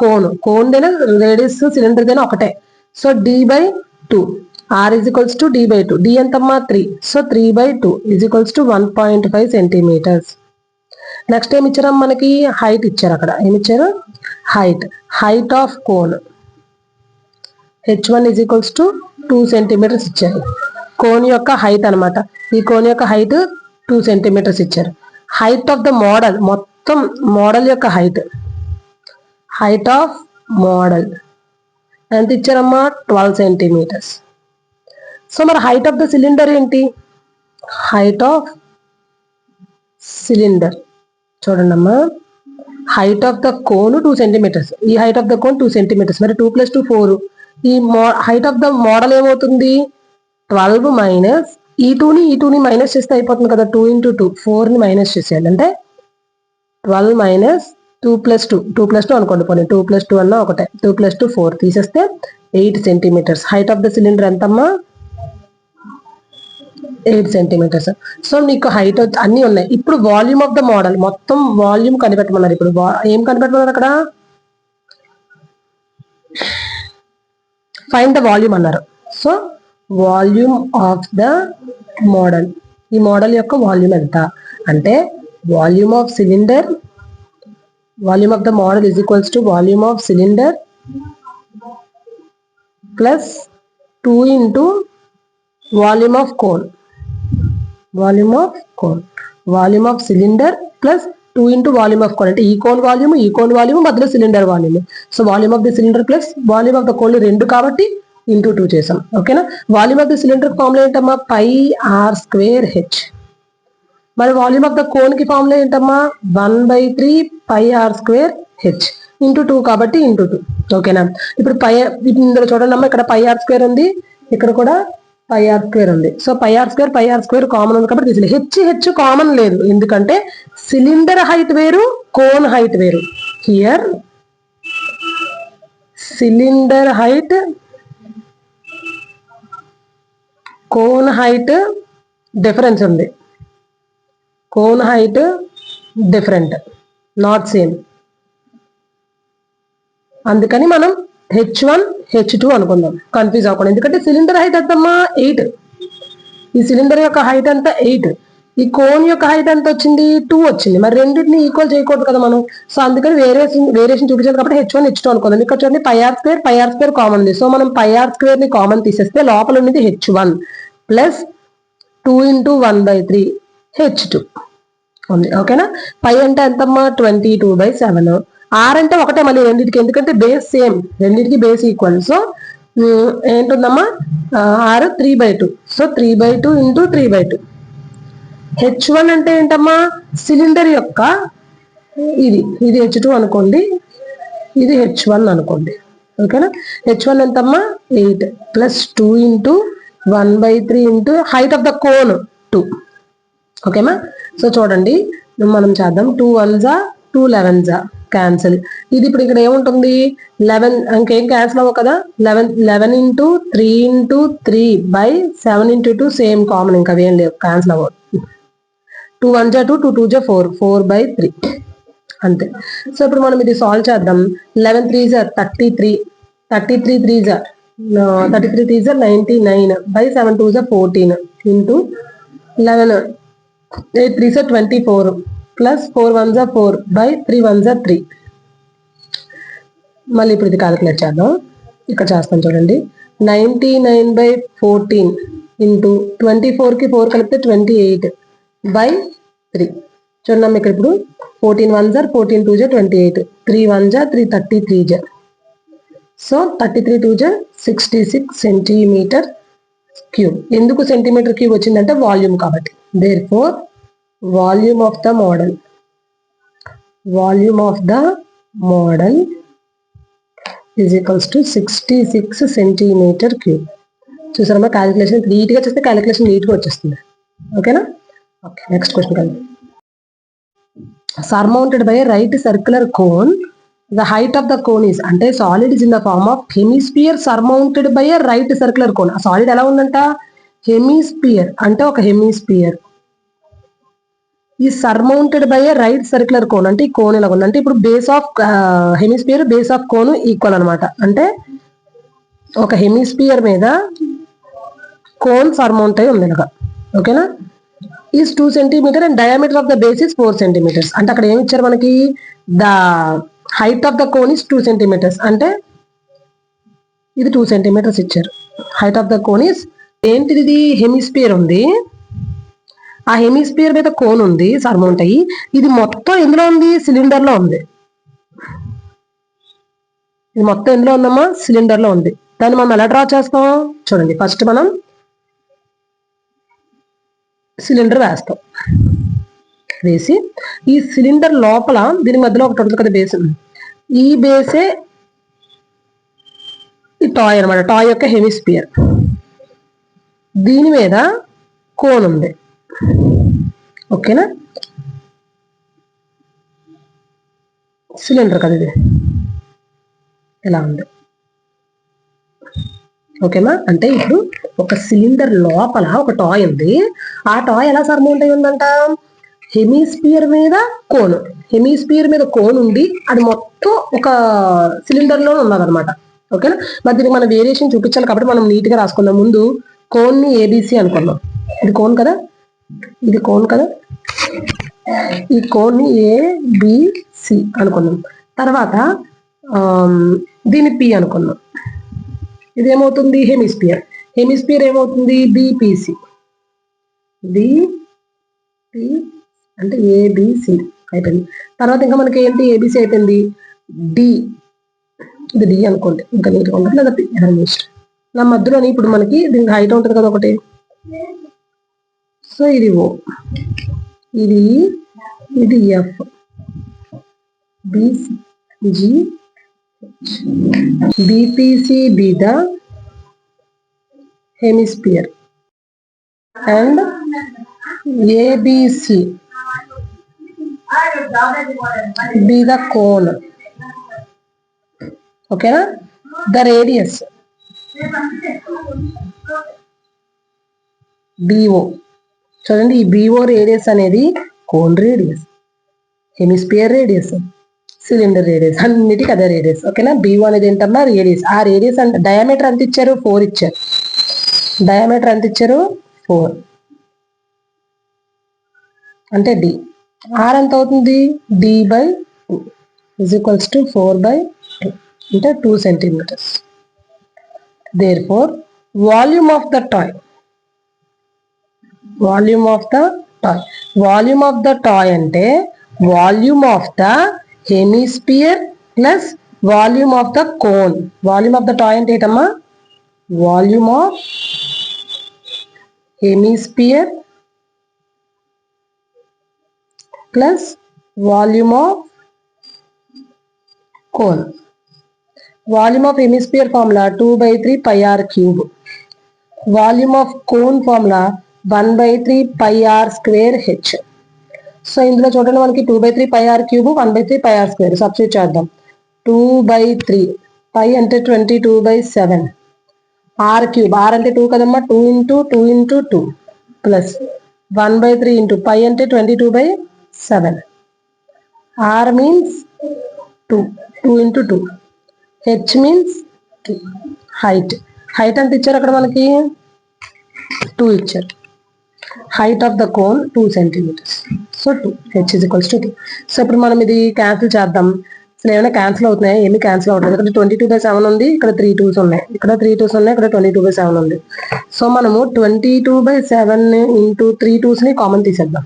cone దేనా రేడియస్ సిలిండర్ దేనా ఒకటే. So d/2 r is equals to d/2. d ఎంతమ్మా 3. So 3/2 is equals to 1.5 centimeters. Next ఏమి ఇచ్చారు మనకి, height ఇచ్చారు. అక్కడ ఏమి ఇచ్చారు, height of cone h1 is equals to 2 centimeters ఇచ్చారు. కోన్ యొక్క హైట్ అనమాట. ఈ కోన్ యొక్క హైట్ 2 centimeters ఇచ్చారు. హైట్ ఆఫ్ ద మోడల్, మొత్తం మోడల్ యొక్క హైట్ ఆఫ్ మోడల్ ఎంత ఇచ్చారమ్మా, 12 centimeters. సో మరి హైట్ ఆఫ్ ద సిలిండర్ ఏంటి, హైట్ ఆఫ్ సిలిండర్ చూడండి అమ్మా, height of the cone 2 centimeters, ఈ height of the cone 2 centimeters. మరి 2 + 2 4. ఈ హైట్ ఆఫ్ ద మోడల్ ఏమవుతుంది, 12 మైనస్ ఈ టూని మైనస్ చేస్తే అయిపోతుంది కదా, 2 × 2 4ని మైనస్ చేసేయాలి. అంటే 12 మైనస్ 2 + 2 2 + 2 అనుకోండి, పోనీ 2 + 2 అన్నా ఒకటే, 2 + 2 4 తీసేస్తే 8 centimeters. Height of the cylinder ఎంతమ్మా, 8 centimeters. సో మీకు హైట్ అన్ని ఉన్నాయి. ఇప్పుడు వాల్యూమ్ ఆఫ్ ద మోడల్, మొత్తం వాల్యూమ్ కనిపెట్టమన్నారు. ఇప్పుడు ఏం కనిపెట్టమన్నారు అక్కడ, ఫైండ్ ద వాల్యూమ్ అన్నారు. So volume of the model, ఈ మోడల్ యొక్క వాల్యూమ్ ఎంత అంటే, volume of cylinder, volume of the model is equals to volume of cylinder plus 2 × volume of cone, volume of cylinder plus 2 × volume of cone. అంటే ఈ cone volume మధ్యలో cylinder volume. So volume of the cylinder plus volume of the cone 2 కాబట్టి × 2 చేసాం. ఓకేనా. Volume of the cylinder formula ఏంటమ్మా, πr²h. మరి volume of the cone కి formula ఏంటమ్మా, 1/3 πr²h × 2 కాబట్టి × 2. ఓకేనా. ఇప్పుడు ఇందులో చూడండి అమ్మా, ఇక్కడ πr² ఉంది, ఇక్కడ కూడా πr² ఉంది. సో πr² కామన్ ఉంది కాబట్టి తీసేయాలి. హెచ్ కామన్ లేదు, ఎందుకంటే సిలిండర్ హైట్ వేరు, కోన్ హైట్ వేరు. Here cylinder height, cone height difference ఉంది. Cone height different, not same. అందుకని మనం h1 h2 అనుకుందాం, కన్ఫ్యూజ్ అవ్వకుండా. ఎందుకంటే సిలిండర్ హైట్ ఎంతమ్మా, 8. ఈ సిలిండర్ యొక్క హైట్ ఎంత, 8. ఈ కోన్ యొక్క హైట్ ఎంత వచ్చింది, 2 వచ్చింది. మరి రెండింటిని ఈక్వల్ చేయకూడదు కదా మనం. సో అందుకని వేరియేషన్ చూపించాలి కాబట్టి h1 h2 అనుకుందాం. ఇక్కడ చూడండి πr² కామన్ ఉంది. సో మనం πr² ని కామన్ తీసేస్తే లోపల ఉన్నది h1 ప్లస్ 2 × 1/3 h2 ఉంది. ఓకేనా. పై అంటే ఎంతమ్మా, 22/7. ఆర్ అంటే ఒకటే మళ్ళీ రెండింటికి, ఎందుకంటే బేస్ సేమ్, రెండింటికి బేస్ ఈక్వల్. సో ఏంటుందమ్మా, ఆర్ 3/2. సో 3/2 × 3/2. h1 అంటే ఏంటమ్మా, సిలిండర్ యొక్క ఇది h2 అనుకోండి, ఇది h1 అనుకోండి. ఓకేనా. h1 ఎంతమ్మా, 8 plus 2 × 1/3 height of the cone 2. ఓకేమా. సో చూడండి మనం చేద్దాం. 2 1s 2 11s క్యాన్సిల్. ఇది ఇప్పుడు ఇక్కడ ఏముంటుంది, 11 ఇంకేం క్యాన్సిల్ అవ్వవు కదా. 11 × 3 × 3/7 × 2 సేమ్ కామన్, ఇంకా అవేం లేవు, క్యాన్సిల్ అవ్వదు. 2 1s 2 2 2s 4 4/3 అంతే. సో ఇప్పుడు మనం ఇది సాల్వ్ చేద్దాం. 11 3s 33, 33 3s 99/7 2s 14 × 11 8 3s 24 plus 4 1s 4/3 1s 3. మళ్ళీ ఇప్పుడు ఇది క్యాలిక్యులేట్ చేద్దాం. ఇక్కడ చేస్తాం చూడండి. 99/14 × 24కి 4 కలిపితే 28/3. చూడండి ఇక్కడ ఇప్పుడు 14 1s 14 2s 28, 3 1s 3 33s. So 33 2s 66 centimeter cube. ఎందుకు సెంటీమీటర్ క్యూబ్ వచ్చిందంటే వాల్యూమ్ కాబట్టి. Therefore volume of the model is equals to 66 centimeter cube. చూసారమ్మా, calculation నీట్గా చేస్తే క్యాలిక్యులేషన్ నీట్గా వచ్చేస్తుంది. ఓకేనా. ఓకే, నెక్స్ట్ క్వశ్చన్ కదా. Surmounted by a right circular cone, the height of the cone is, అంటే solid is in the form of hemisphere surmounted by a right circular cone. ఆ solid ఎలా ఉందంట, హెమిస్పియర్ అంటే ఒక హెమిస్పియర్. ఈ surmounted by a right circular cone. అంటే ఈ cone ఇలా ఉంది. అంటే ఇప్పుడు base of hemisphere base of cone equal అనమాట. అంటే ఒక హెమిస్పియర్ మీద కోన్ సర్మౌంట్ అయి ఉంది ఇలాగా. ఓకేనా. Is 2 cm and diameter of the base is 4 cm. అంటే అక్కడ ఏమి ఇచ్చారు మనకి, the height of the cone is 2 cm. అంటే ఇది 2 cm ఇచ్చారు. Height of the cone is ఏంటిది, ఇది హెమిస్పియర్ ఉంది, ఆ హెమిస్పియర్ మీద కోన్ ఉంది సర్మౌంట్ అయ్యి. ఇది మొత్తం ఎందులో ఉంది, సిలిండర్ లో ఉంది. ఇది మొత్తం ఎందులో ఉందమ్మా, సిలిండర్ లో ఉంది. దాన్ని మనం ఎలా డ్రా చేస్తాం చూడండి. ఫస్ట్ మనం సిలిండర్ వేస్తాం. వేసి ఈ సిలిండర్ లోపల దీని మధ్యలో ఒకటి ఉంటుంది కదా బేస్, ఈ బేసే ఈ టాయ్ అనమాట. టాయ్ యొక్క హెమిస్పియర్. దీని మీద కోన్ ఉంది. ఓకేనా. సిలిండర్ కదా ఇది, ఎలా ఉంది. ఓకేనా. అంటే ఇప్పుడు ఒక సిలిండర్ లోపల ఒక టాయ్ ఉంది. ఆ టాయ్ ఎలా సర్మౌంట్ అయి ఉందంట, హెమిస్పియర్ మీద కోన్. హెమిస్పియర్ మీద కోన్ ఉంది, అది మొత్తం ఒక సిలిండర్ లో ఉన్నదన్నమాట. ఓకేనా. మరి దీనికి మనం వేరియేషన్ చూపించాలి కాబట్టి మనం నీట్ గా రాసుకుందాం. ముందు కోన్ ని ఏబిసి అనుకున్నాం. ఇది కోన్ కదా, ఇది కోన్ కదా, ఈ కోన్ ని ఏబిసి అనుకున్నాం. తర్వాత దీన్ని పి అనుకున్నాం. ఇదేమవుతుంది, హెమిస్పియర్. హెమిస్పియర్ ఏమవుతుంది, బిపిసి. బిపి అంటే ఏబిసి అయిపోయింది. తర్వాత ఇంకా మనకి ఏంటి, ఏబిసి అయిపోయింది. డి, ఇది డి అనుకోండి, ఇంకా నీట్గా ఉంటుంది లేదా పి ఇష్టం. నా మధ్యలోని ఇప్పుడు మనకి దీనికి హైట్ ఉంటుంది కదా ఒకటి, సో ఇది ఓ, ఇది F, BC, G, BPC B the hemisphere and ABC be the cone. Okay na? The radius BO. చూడండి, ఈ BO రేడియస్ అనేది cone radius, hemisphere radius, cylinder radius, అన్నిటికీ అదే రేడియస్. ఓకేనా. BO అనేది ఏంటన్నా రేడియస్. ఆ రేడియస్ అంటే డయామీటర్ ఎంత ఇచ్చారు, 4 ఇచ్చారు. డయామీటర్ ఎంత ఇచ్చారు, 4. అంటే డి. ఆర్ ఎంత అవుతుంది, D by 2 is equals to 4/2 అంటే 2 cm. Therefore volume of the toy, volume of the toy, volume of the toy అంటే volume of the hemisphere plus volume of the cone. Volume of the toy అంటే ఏంటమ్మా, volume of hemisphere plus volume of cone. Volume of hemisphere formula 2/3 pi r cube. Volume of cone formula 1/3 pi r square h. So ఇందులో చూడండి మనకి 2/3 pi r cube, 1/3 pi r square substitute చేద్దాం. 2/3 pi అంటే 22/7, r cube, r అంటే 2 కదమ్మా, 2 into 2 into 2 plus 1/3 into pi అంటే 22/7. r means 2, 2 into 2. h means 2. height, height ఎంత ఇచ్చారు అక్కడ మనకి, 2 ఇచ్చారు. height of the cone 2 cm. So 2, h is equals to 2. So ఇప్పుడు మనం ఇది క్యాన్సిల్ చేద్దాం. అసలు ఏమైనా క్యాన్సిల్ అవుతున్నాయి, ఏమి క్యాన్సిల్ అవుతుంది. ఇక్కడ 22/7 ఉంది, ఇక్కడ 3 2s ఉన్నాయి, ఇక్కడ 3 2s ఉన్నాయి, ఇక్కడ 22/7 ఉంది. సో మనము 22/7 ఇంటూ 3 2s ని కామన్ తీసేద్దాం.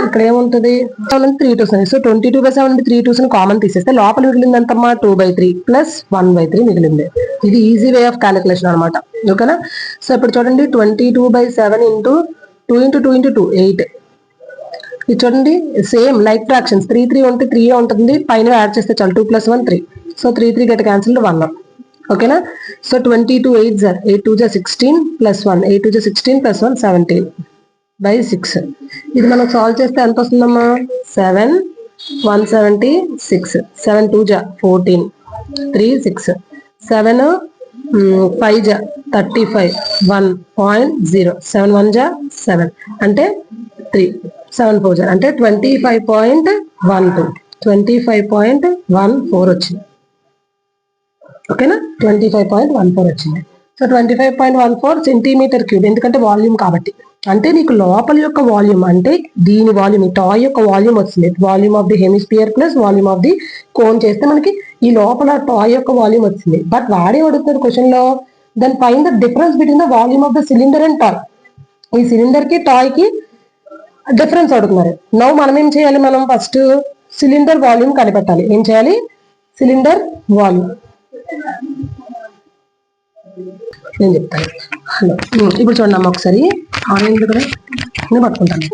ఇక్కడ ఏముంటుంది, 3 2s ఉన్నాయి. సో 22/7 3 2s ని కామన్ తీసేస్తే లోపల మిగిలింది ఎంతమ్మా, 2/3 ప్లస్ 1/3 మిగిలింది. ఇది ఈజీ వే ఆఫ్ క్యాలిక్యులేషన్ అనమాట. ఓకేనా. సో ఇప్పుడు చూడండి, 22/7 ఇంటూ 2 into 2 into 2 8. ఇది చూడండి, సేమ్ లైక్ ఫ్రాక్షన్స్, 3 3 ఉంటే 3 ఉంటుంది, పైన యాడ్ చేస్తే చాలు, 2 + 1 3. So 3 3 get cancelled 1. ఓకేనా. So 22 8 8 2 16 plus 1 8 2 16 plus 1 17/6. ఇది మనం సాల్వ్ చేస్తే ఎంత వస్తుందమ్మా, 7 176. 7 2 14 3 6 7 5 35 1.0 7 1 7 అంటే 3 7 4 అంటే 25.12 25.14 వచ్చింది. ఓకేనా, 25.14 వచ్చింది. సో 25.14 సెంటీమీటర్ క్యూబ్, ఎందుకంటే వాల్యూమ్ కాబట్టి. అంటే నీకు లోపల యొక్క వాల్యూమ్ అంటే దీని వాల్యూమ్, ఈ టాయ్ యొక్క వాల్యూమ్ వచ్చింది. Volume of the hemisphere plus volume of the cone చేస్తే మనకి ఈ లోపల టాయ్ యొక్క వాల్యూమ్ వచ్చింది. బట్ వాడే అడుగుతాడు క్వశ్చన్ లో, then find the difference between the volume of the cylinder and toy. ఈ సిలిండర్ కి టాయ్ కి డిఫరెన్స్ అడుగుతున్నారు. నవ్వు మనం ఏం చేయాలి, మనం ఫస్ట్ సిలిండర్ వాల్యూమ్ కనిపెట్టాలి. ఏం చేయాలి, సిలిండర్ వాల్యూమ్ నేను చెప్తాను. హలో, ఇప్పుడు చూడండి అమ్మ ఒకసారి ఆన్లైన్లో కూడా నేను పట్టుకుంటాను,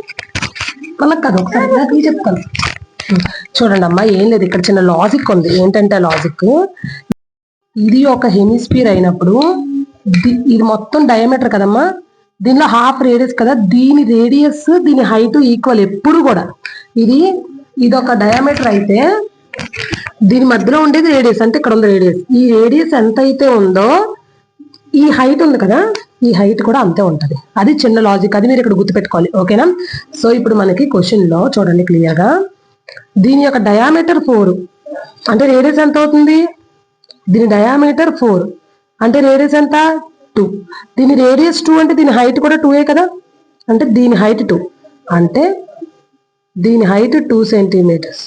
వాళ్ళకి కాదు ఒకసారి నాకు చెప్తాను. చూడండి అమ్మ, ఏం లేదు, ఇక్కడ చిన్న లాజిక్ ఉంది. ఏంటంటే లాజిక్, ఇది ఒక హెమిస్ఫియర్ అయినప్పుడు ఇది మొత్తం డయామీటర్ కదమ్మా, దీనిలో హాఫ్ రేడియస్ కదా, దీని రేడియస్ దీని హైట్ ఈక్వల్ ఎప్పుడు కూడా. ఇది ఒక డయామీటర్ అయితే దీని మధ్యలో ఉండేది రేడియస్, అంటే ఇక్కడ ఉంది రేడియస్. ఈ రేడియస్ ఎంత అయితే ఉందో ఈ హైట్ ఉంది కదా, ఈ హైట్ కూడా అంతే ఉంటది. అది చిన్న లాజిక్, అది మీరు ఇక్కడ గుర్తుపెట్టుకోవాలి. ఓకేనా. సో ఇప్పుడు మనకి క్వశ్చన్ లో చూడండి క్లియర్ గా, దీని యొక్క డయామీటర్ 4 అంటే రేడియస్ ఎంత అవుతుంది, దీని డయామీటర్ 4 అంటే రేడియస్ ఎంత 2. దీని రేడియస్ 2 అంటే దీని హైట్ కూడా 2 కదా, అంటే దీని హైట్ 2 అంటే దీని హైట్ 2 సెంటీమీటర్స్.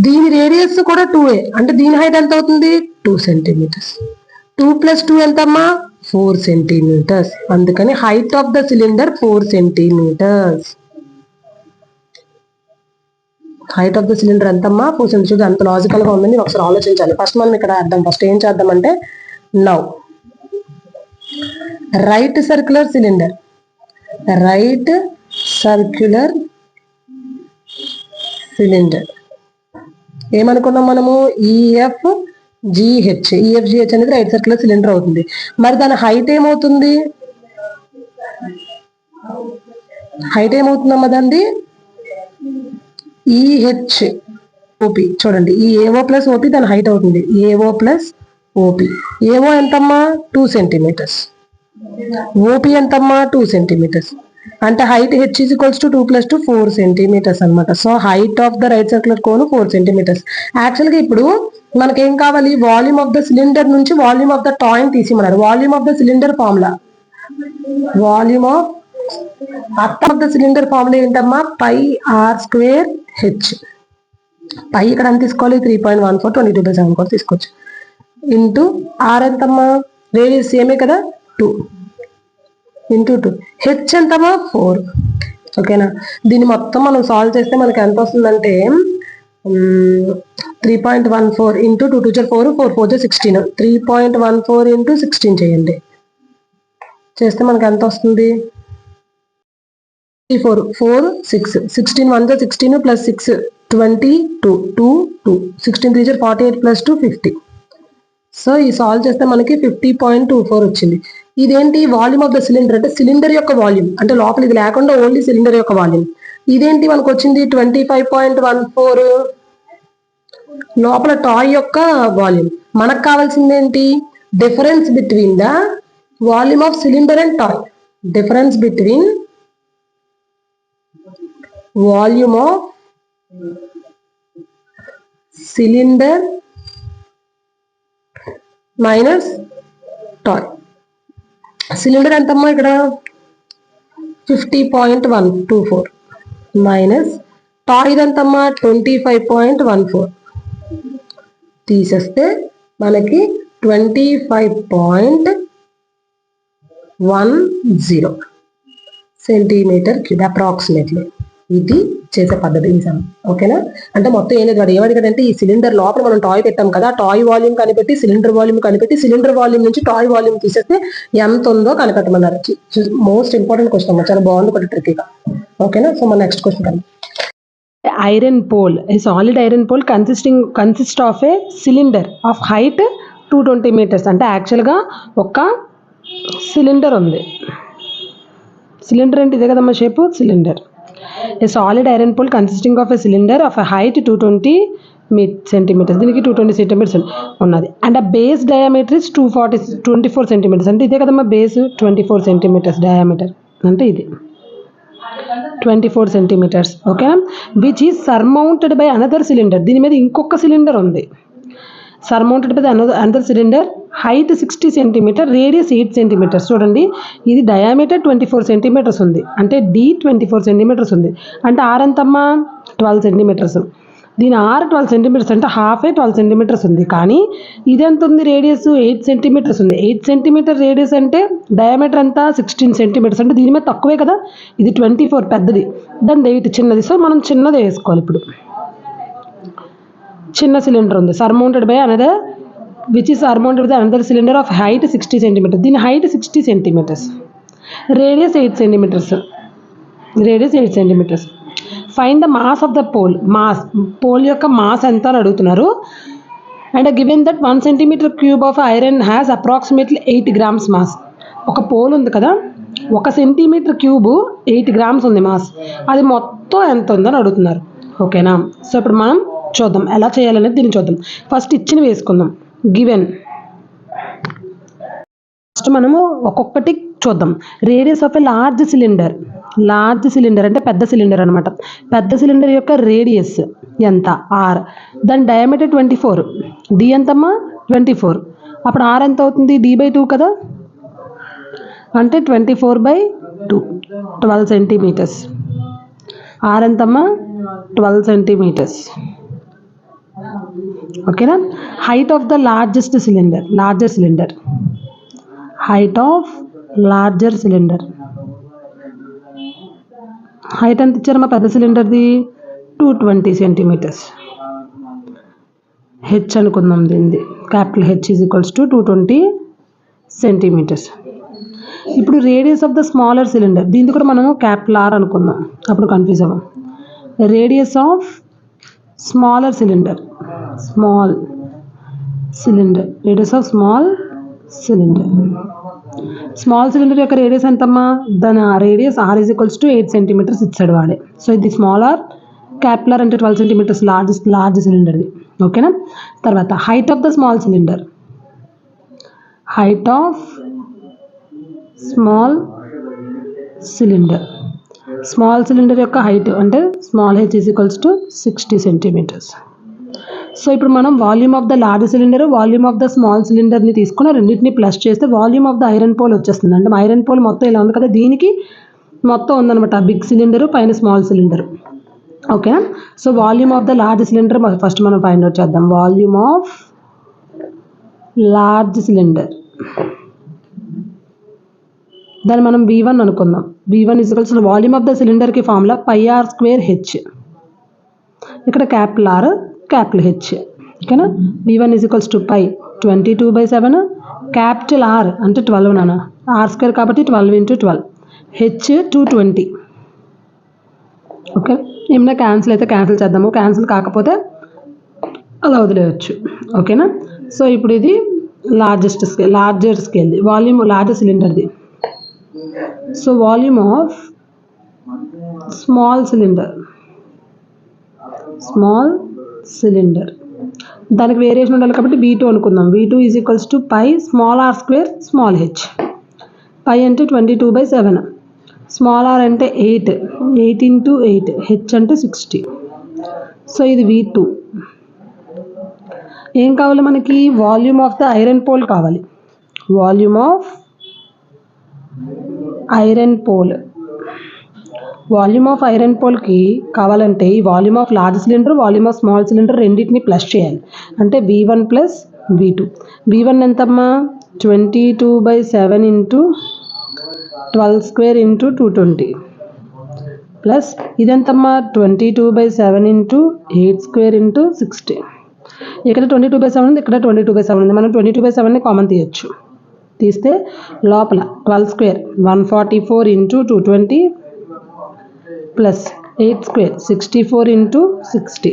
దీని రేడియస్ కూడా 2 అంటే దీని హైట్ ఎంత అవుతుంది 2 సెంటీమీటర్స్. 2 + 2 ఎంతమ్మా 4 సెంటీమీటర్స్. అందుకని height of the cylinder 4 centimeters. Height of the cylinder ఎంతమ్మా 4 సెంటీమీటర్స్. అంత లాజికల్ గా ఉందని ఒకసారి ఆలోచించాలి. ఫస్ట్ మనం ఇక్కడ అర్థం, ఫస్ట్ ఏం చేద్దామంటే, now right circular cylinder, right circular cylinder ఏమనుకున్నాం మనము, EFGH. EFGH అనేది రైట్ సర్క్యులర్ సిలిండర్ అవుతుంది. మరి దాని హైట్ ఏమవుతుంది, హైట్ ఏమవుతుందమ్మా దాన్ని, EHOP. చూడండి, ఈ AO + OP దాని హైట్ అవుతుంది, AO + OP. AO ఎంతమ్మా 2 సెంటీమీటర్స్, OP ఎంతమ్మా 2 సెంటీమీటర్స్. అంటే హైట్ H = 2 + 2 4 సెంటీమీటర్స్ అనమాట. So height of the right circular cone 4 centimetres. యాక్చువల్గా ఇప్పుడు మనకేం కావాలి, వాల్యూమ్ ఆఫ్ ద సిలిండర్ నుంచి వాల్యూమ్ ఆఫ్ ద టాయ్ తీసిమన్నారు. Volume of the cylinder formula, volume of the cylinder formula ఏంటమ్మా, πr²h. పై ఇక్కడ ఎంత తీసుకోవాలి 3.14 22/7 తీసుకోవచ్చు. ఇంటూ ఆర్ ఎంతమ్మా, రేడియస్ సేమే కదా 2 ఇంటూ 2. హెచ్ ఎంతమ్మా 4. ఓకేనా. దీన్ని మొత్తం మనం సాల్వ్ చేస్తే మనకి ఎంత వస్తుందంటే 3.14 ఇంటూ 2 2 4 4 4 16. 3.14 ఇంటూ 16 చేయండి, చేస్తే మనకి ఎంత వస్తుంది 4 4 6 16 1 16 + 6 22 2 2 16 3 48 + 2 50. సో ఈ సాల్వ్ చేస్తే మనకి 50.24 వచ్చింది. ఇదేంటి, వాల్యూమ్ ఆఫ్ ద సిలిండర్ అంటే సిలిండర్ యొక్క వాల్యూమ్, అంటే లోపల ఇది లేకుండా ఓన్లీ సిలిండర్ యొక్క వాల్యూమ్. ఇదేంటి మనకు వచ్చింది 25.14 లోపల టాయ్ యొక్క వాల్యూమ్. మనకు కావాల్సింది ఏంటి, difference between the volume of cylinder and toy. Difference between volume of cylinder minus toy. Cylinder ఎంతమ్మా ఇక్కడ 50.124 మైనస్ టాయ్ ఎంతమ్మా 25.14 తీసేస్తే మనకి 25.10 సెంటీమీటర్ క్యూబ్ అప్రాక్సిమేట్లీ. ఇది చేసే పద్ధతి ఈ సమ్. ఓకేనా. అంటే మొత్తం ఏం లేదు, వాడు ఏమడిగాడంటే ఈ సిలిండర్ లోపల మనం టాయ్ పెట్టాం కదా, టాయ్ వాల్యూమ్ కనిపెట్టి సిలిండర్ వాల్యూమ్ కనిపెట్టి సిలిండర్ వాల్యూమ్ నుంచి టాయ్ వాల్యూమ్ తీసేస్తే ఎంత ఉందో కనిపెట్టమన్నారు. మోస్ట్ ఇంపార్టెంట్ క్వశ్చన్, చాలా బాగుంది ఒకటి ట్రిక్కీగా. ఓకేనా. సో మన నెక్స్ట్ క్వశ్చన్ కదా, iron pole, a solid iron pole consist of a cylinder of height 220 meters. అంటే యాక్చువల్గా ఒక సిలిండర్ ఉంది, సిలిండర్ అంటే ఇదే కదమ్మా shape, cylinder. A solid iron pole consisting of a cylinder of a height 220 centimeters. దీనికి 220 centimeters ఉన్నది. అండ్ ఆ బేస్ డయామీటర్ ఇస్ 24 centimeters. అంటే ఇదే కదమ్మా బేస్ 24 centimeters డయామీటర్ అంటే ఇది 24 centimeters. ఓకేనా, which is surmounted by another cylinder. దీని మీద ఇంకొక సిలిండర్ ఉంది. Surmounted by another cylinder, height 60 centimeter, radius 8 centimeters. చూడండి, ఇది డయామీటర్ 24 centimeters ఉంది, అంటే D 24 centimeters ఉంది, అంటే R ఎంతమ్మా 12 centimeters. దీని R 12 centimeters అంటే హాఫే 12 centimeters ఉంది. కానీ ఇది ఎంత ఉంది, రేడియస్ 8 centimeters ఉంది. 8 centimeter రేడియస్ అంటే డయామీటర్ ఎంత 16 centimeters, అంటే దీని మీద తక్కువే కదా. ఇది 24 పెద్దది, దాని 8 చిన్నది. సో మనం చిన్నది వేసుకోవాలి. ఇప్పుడు చిన్న సిలిండర్ ఉంది, surmounted by another, which is surmounted by another cylinder of height 60 centimeters. దీని height 60 centimeters, radius 8 centimeters. Radius 8 centimeters. Find the mass of the pole. Pole యొక్క మాస్ ఎంత అని అడుగుతున్నారు. And given that 1 centimeter cube of iron has approximately 8 grams mass. ఒక pole ఉంది కదా, 1 centimeter cube 8 grams ఉంది mass. అది మొత్తం ఎంత ఉందని అడుగుతున్నారు. ఓకేనా, సో ఇప్పుడు మనం చూద్దాం ఎలా చేయాలనేది. దీన్ని చూద్దాం. ఫస్ట్ ఇచ్చిన వేసుకుందాం. గివెన్, ఫస్ట్ మనము ఒక్కొక్కటి చూద్దాం. Radius of a large cylinder. Large cylinder అంటే పెద్ద సిలిండర్ అనమాట. పెద్ద సిలిండర్ యొక్క రేడియస్ ఎంత, R. దాని డయామీటర్ 24, D ఎంతమ్మా 24. అప్పుడు R ఎంత అవుతుంది, D/2 కదా, అంటే 24/2, 12 centimeters. R ఎంతమ్మా 12 centimeters. ఓకేనా. Height of the largest cylinder, larger cylinder, height of larger cylinder. Height ఎంత ఇచ్చారమ్మా పెద్ద సిలిండర్ది, 220 centimeters. హెచ్ అనుకుందాం దీనిది, capital H is equals to 220 centimeters. ఇప్పుడు radius of the smaller cylinder, దీన్ని కూడా మనం క్యాపిటల్ R అనుకుందాం, అప్పుడు కన్ఫ్యూజ్ అవ్వం. Radius of smaller cylinder, small cylinder, radius of small cylinder. Small cylinder యొక్క రేడియస్ ఎంతమ్మా, దాని radius R is equals to 8 centimeters ఇచ్చాడు వాడే. సో ఇది స్మాలర్, క్యాపిటల్ అంటే 12 centimeters లార్జ్ సిలిండర్ది. ఓకేనా. తర్వాత height of the small cylinder, height of small cylinder. Small cylinder యొక్క హైట్ అంటే small H is equals to 60 centimeters. So ఇప్పుడు మనం volume of the large cylinder, volume of the small సిలిండర్ని తీసుకుని రెండింటిని ప్లస్ చేస్తే volume of the iron pole వచ్చేస్తుంది. అంటే ఐరన్ పోల్ మొత్తం ఇలా ఉంది కదా, దీనికి మొత్తం ఉందన్నమాట, బిగ్ సిలిండరు పైన స్మాల్ సిలిండర్. ఓకేనా. So volume of the large cylinder first మనం ఫైండ్ అవుట్ చేద్దాం. వాల్యూమ్ ఆఫ్ లార్జ్ సిలిండర్, దాన్ని మనం V1 అనుకుందాం. V1 is equals volume of the సిలిండర్కి ఫార్ములా πr²H. ఇక్కడ క్యాపిటల్ R, క్యాపిటల్ H. ఓకేనా. V1 is equals to π 22/7, capital R అంటే 12 నాన్న, R² కాబట్టి 12 × 12, H 220. ఓకే, ఏమైనా క్యాన్సిల్ అయితే క్యాన్సిల్ చేద్దాము, క్యాన్సిల్ కాకపోతే అలా వదిలేయచ్చు. ఓకేనా. సో ఇప్పుడు ఇది లార్జర్ స్కేల్ది, వాల్యూమ్ లార్జ్ సిలిండర్ది. So volume of small cylinder, small cylinder, దానికి వేరియేషన్ ఉండాలి కాబట్టి V2 అనుకుందాం. V2 is equals to π small R² small H. π అంటే 22/7, స్మాల్ R అంటే 8 × 8, H అంటే 60. సో ఇది V2. ఏం కావాలి మనకి, volume of the iron pole కావాలి. Volume of iron pole, volume of iron పోల్కి కావాలంటే ఈ volume of large cylinder, volume of small cylinder రెండింటిని ప్లస్ చేయాలి. అంటే V1 + V2. V1 ఎంతమ్మా 22/7 × 12² × 220 ప్లస్ ఇదెంతమ్మా 22/7 × 8² × 60. ఇక్కడ 22/7 ఉంది, ఇక్కడ 22/7 ఉంది. మనం 22/7ని కామన్ తీయచ్చు. తీస్తే లోపల 12² 144 × 220 ప్లస్ 8² 64 × 60.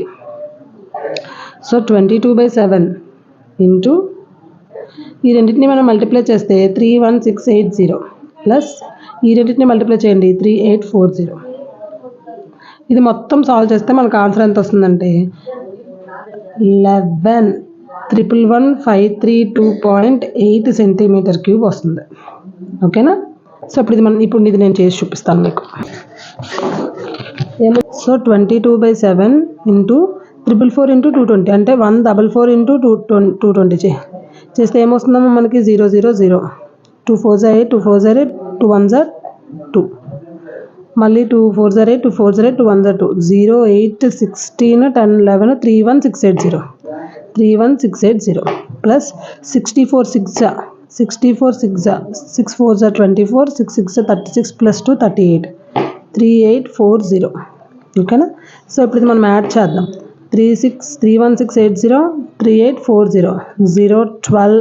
సో 22/7 ఇంటూ ఈ రెండింటిని మనం మల్టిప్లై చేస్తే 31680 ప్లస్ ఈ రెండింటిని మల్టిప్లై చేయండి 3840. ఇది మొత్తం సాల్వ్ చేస్తే మనకు ఆన్సర్ ఎంత వస్తుందంటే 11,111,532.8 cm³ వస్తుంది. ఓకేనా. సో ఇప్పుడు ఇది నేను చేసి చూపిస్తాను మీకు. సో 22/7 ఇంటూ 444 ఇంటూ 220 అంటే 144 ఇంటూ 220 చేస్తే ఏమొస్తుందమ్మా మనకి 0 0 0 2 4 8 2 4 8 2 1 2 మళ్ళీ 2 4 8 2 4 8 2 1 2 0 8 16 10 11 31680 31680 ప్లస్ 64 6 6 4 24 6 6 36 ప్లస్ 2 38 3840 ఓకేనా. సో ఇప్పుడు ఇది మనం యాడ్ చేద్దాం. 31680 3840 0 12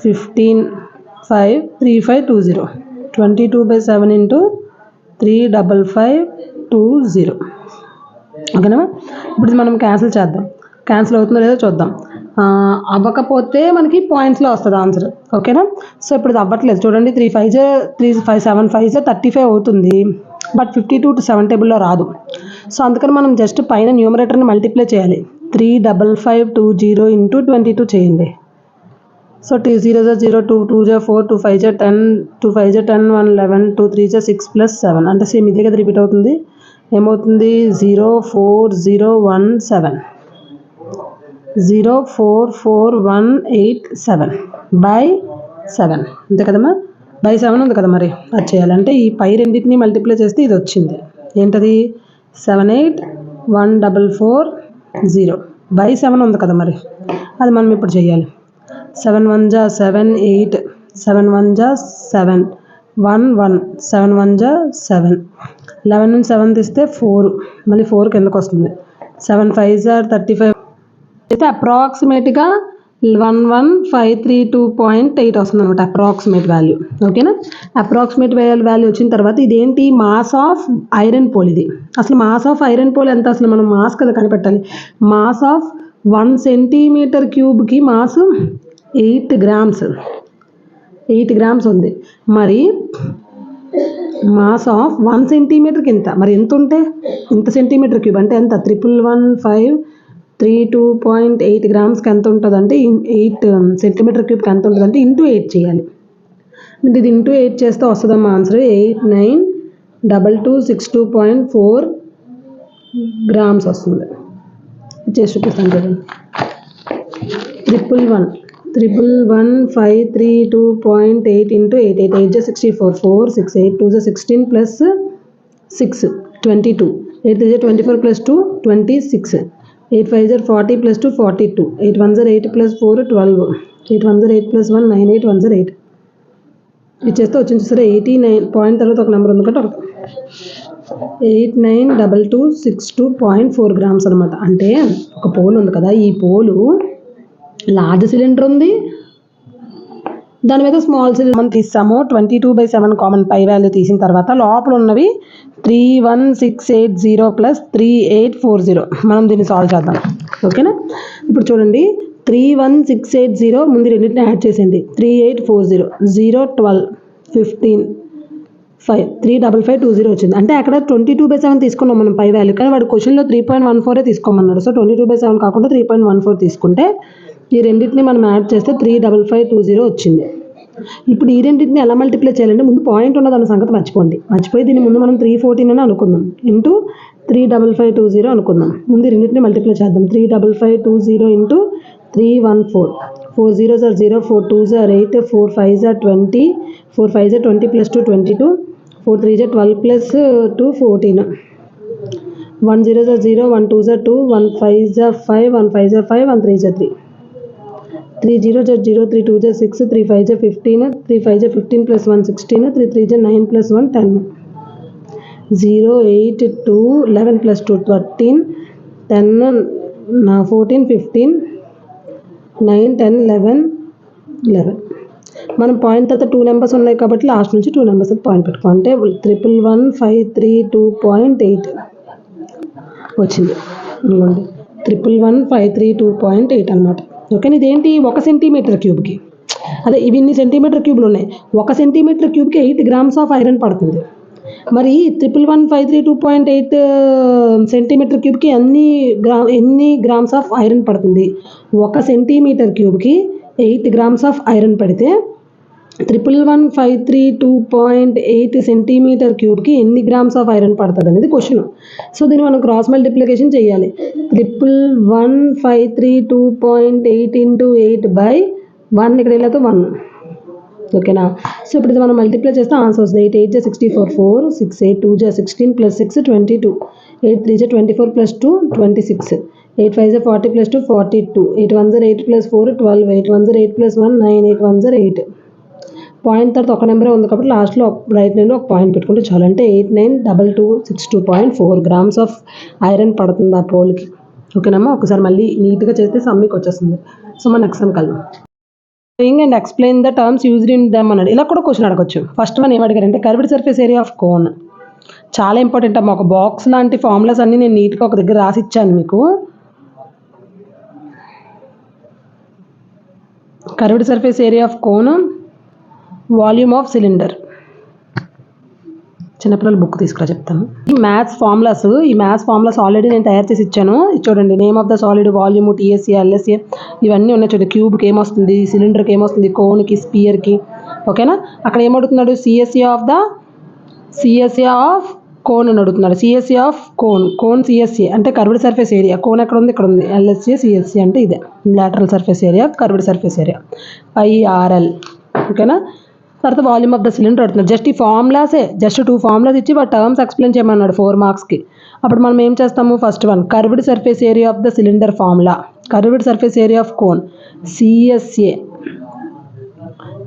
15 5 3520 22/7 ఇంటూ 35520 ఓకేనా. ఇప్పుడు ఇది మనం క్యాన్సిల్ చేద్దాం. క్యాన్సిల్ అవుతుందో లేదో చూద్దాం. అవ్వకపోతే మనకి పాయింట్స్లో వస్తుంది ఆన్సర్. ఓకేనా. సో ఇప్పుడు ఇది అవ్వట్లేదు చూడండి. 3 5 7 5 35 అవుతుంది. బట్ 52 to 7 టేబుల్లో రాదు. సో అందుకని మనం జస్ట్ పైన న్యూమరేటర్ని మల్టిప్లై చేయాలి. 35520 ఇంటూ 22 చేయండి. సో 2 0 0 2 2 4 2 5 10 2 5 10 1 11 2 3 6 ప్లస్ 7 అంటే సేమ్ ఇదే కదా రిపీట్ అవుతుంది. ఏమవుతుంది 04017 04487 బై 7 అంతే కదమ్మా. బై 7 ఉంది కదా మరి అది చేయాలంటే ఈ పై రెండింటిని మల్టిప్లై చేస్తే ఇది వచ్చింది. ఏంటది 78144 బై 7 ఉంది కదా మరి అది మనం ఇప్పుడు చేయాలి. 7 1 జా 7 8 7 1 జా 7 1 1 7 1 జా 7 11 నుంచి 7 తీస్తే 4 మళ్ళీ 4 కిందకు వస్తుంది. 7 5 జా 35 అయితే అప్రాక్సిమేట్గా 11532.8 వస్తుంది అనమాట అప్రాక్సిమేట్ వాల్యూ. ఓకేనా. అప్రాక్సిమేట్ వాల్యూ వచ్చిన తర్వాత ఇదేంటి మాస్ ఆఫ్ ఐరన్ పోల్. ఇది అసలు మాస్ ఆఫ్ ఐరన్ పోల్ ఎంత అసలు మనం మాస్ కదా కనిపెట్టాలి. మాస్ ఆఫ్ 1 సెంటీమీటర్ క్యూబ్కి మాస్ 8 గ్రామ్స్ ఉంది. మరి మాస్ ఆఫ్ 1 సెంటీమీటర్కి ఎంత మరి ఎంత ఉంటే ఇంత సెంటీమీటర్ క్యూబ్ అంటే ఎంత 111532.8 గ్రామ్స్కి ఎంత ఉంటుంది అంటే 8 సెంటీమీటర్ క్యూబ్కి ఎంత ఉంటుంది అంటే ఇంటూ 8 చేయాలి. అంటే ఇది ఇంటూ 8 చేస్తే వస్తుందమ్మా ఆన్సర్ 892262.4 గ్రామ్స్ వస్తుంది. చేసి చూపిస్తాను చూడండి. 111532.8 into 8 8 8 64 4 6 8 2 16 plus 6 22 8 3 24 plus 2 26 8 5 40 plus 2 42 8 1 8 plus 4 12 8 1 8 plus 1 9 8 1 8 ఇది చేస్తే వచ్చింది సరే 89 పాయింట్ తర్వాత ఒక నెంబర్ ఉంది కాబట్టి 892262.4 గ్రామ్స్ అనమాట. అంటే ఒక పోల్ ఉంది కదా ఈ పోలు లార్జ్ సిలిండర్ ఉంది దాని మీద స్మాల్ సిలిండర్ మనం తీసాము. 22/7 కామన్ పై వాల్యూ తీసిన తర్వాత లోపల ఉన్నవి 31680 ప్లస్ 3840 మనం దీన్ని సాల్వ్ చేద్దాం. ఓకేనా. ఇప్పుడు చూడండి 31680 ముందు రెండింటిని యాడ్ చేసేయండి. 3840 0 12 15 5 35520 వచ్చింది. అంటే అక్కడ 22/7 తీసుకున్నాం మనం పై వాల్యూ కానీ వాడు క్వశ్చన్లో 3.14 తీసుకోమన్నాడు. సో 22/7 కాకుండా 3.14 తీసుకుంటే ఈ రెండింటిని మనం యాడ్ చేస్తే 35520 వచ్చింది. ఇప్పుడు ఈ రెండింటిని ఎలా మల్టిప్లై చేయాలంటే ముందు పాయింట్ ఉన్నదన్న సంగతి మర్చిపోయి దీని ముందు మనం 314 అని అనుకుందాం ఇంటూ 35520 అనుకుందాం. ముందు రెండింటిని మల్టిప్లై చేద్దాం. 35520 into 314 4 0 0 4 2 8 4 5 20 4 5 20 plus 2 22 4 3 12 plus 2 14 1 0 0 1 2 2 1 5 5 1 5 5 1 3 3 3 0 0 3 2 6 3 5 15 3 5 15 plus 1 16 3 3 9 plus 1 10 0 8 2 11 plus 2 13 10 14 15 9 10 11 మనం పాయింట్ తర్వాత 2 నెంబర్స్ ఉన్నాయి కాబట్టి లాస్ట్ నుంచి 2 నెంబర్స్ పాయింట్ పెట్టుకో అంటే 111532.8 వచ్చింది. 111532.8 అనమాట. ఓకేనా. ఇదేంటి 1 సెంటీమీటర్ క్యూబ్కి అదే ఇవి ఇన్ని సెంటీమీటర్ క్యూబ్లు ఉన్నాయి. 1 సెంటీమీటర్ క్యూబ్కి 8 గ్రామ్స్ ఆఫ్ ఐరన్ పడుతుంది. మరి 111532.8 సెంటీమీటర్ క్యూబ్కి ఎన్ని గ్రామ్స్ ఆఫ్ ఐరన్ పడుతుంది? 1 సెంటీమీటర్ క్యూబ్కి 8 గ్రామ్స్ ఆఫ్ ఐరన్ పడితే 11153.2.8 సెంటీమీటర్ క్యూబ్కి ఎన్ని గ్రామ్స్ ఆఫ్ ఐరన్ పడుతుంది అనేది క్వశ్చన్. సో దీన్ని మనం క్రాస్ మల్టిప్లికేషన్ చేయాలి. 11153.2.8 ఇంటూ 8/1 ఇక్కడ వెళ్ళతో 1. ఓకేనా. సో ఇప్పుడు ఇది మనం మల్టిప్లై చేస్తే ఆన్సర్ వస్తుంది. 8 8 64 4 6 8 2 16 + 6 22 8 3 24 + 2 26 8 5 40 + 2 42 8 1 8 + 4 12 8 1 8 + 1 9 8 1 8. పాయింట్ తర్వాత ఒక నెంబరే ఉంది కాబట్టి లాస్ట్లో రైట్ నెంబర్ ఒక పాయింట్ పెట్టుకుంటే చాలు. అంటే 892262.4 గ్రామ్స్ ఆఫ్ ఐరన్ పడుతుంది ఆ పోల్కి. ఓకేనమ్మా. ఒకసారి మళ్ళీ నీట్గా చేస్తే సమ్మికి వచ్చేస్తుంది. సో మన నెక్స్ట్ సమ్ కలుద్దాం. And explain the terms used in them అన్నాడు. ఇలా కూడా క్వశ్చన్ అడగచ్చు. ఫస్ట్ మనం ఏం అడిగారంటే curved surface area of cone. చాలా ఇంపార్టెంట్ అమ్మా. ఒక బాక్స్ లాంటి ఫార్ములాస్ అన్ని నేను నీట్గా ఒక దగ్గర రాసి ఇచ్చాను మీకు. Curved surface area of cone, volume of cylinder. చిన్నపిల్లల బుక్ తీసుకురా చెప్తాను. ఈ మ్యాథ్స్ ఫార్ములాస్ ఆల్రెడీ నేను తయారు చేసి ఇచ్చాను. చూడండి, name of the solid, volume, TSA, LSA ఇవన్నీ ఉన్నాయి చూడండి. క్యూబ్కి ఏమొస్తుంది, సిలిండర్కి ఏమొస్తుంది, కోన్కి, స్పియర్కి. ఓకేనా. అక్కడ ఏమడుగుతున్నాడు, సిఎస్ఏ ఆఫ్ కోన్ అని అడుగుతున్నాడు. సిఎస్ఏ ఆఫ్ కోన్ సిఎస్ఏ అంటే కర్వ్డ్ సర్ఫేస్ ఏరియా. కోన్ ఎక్కడ ఉంది, ఇక్కడ ఉంది. ఎల్ఎస్ఏ సిఎస్ఏ అంటే ఇదే lateral surface area, curved surface area IRL. ఓకేనా. తర్వాత వాల్యూమ్ ఆఫ్ ద సిలిండర్ అడుగుతున్నాడు. జస్ట్ ఈ ఫార్ములాసే, జస్ట్ 2 ఫార్ములాస్ ఇచ్చి వాటి టర్మ్స్ ఎక్స్ప్లెయిన్ చేయమన్నాడు 4 మార్క్స్కి. అప్పుడు మనం ఏం చేస్తాము, first one curved surface area of the cylinder formula. Curved surface area of cone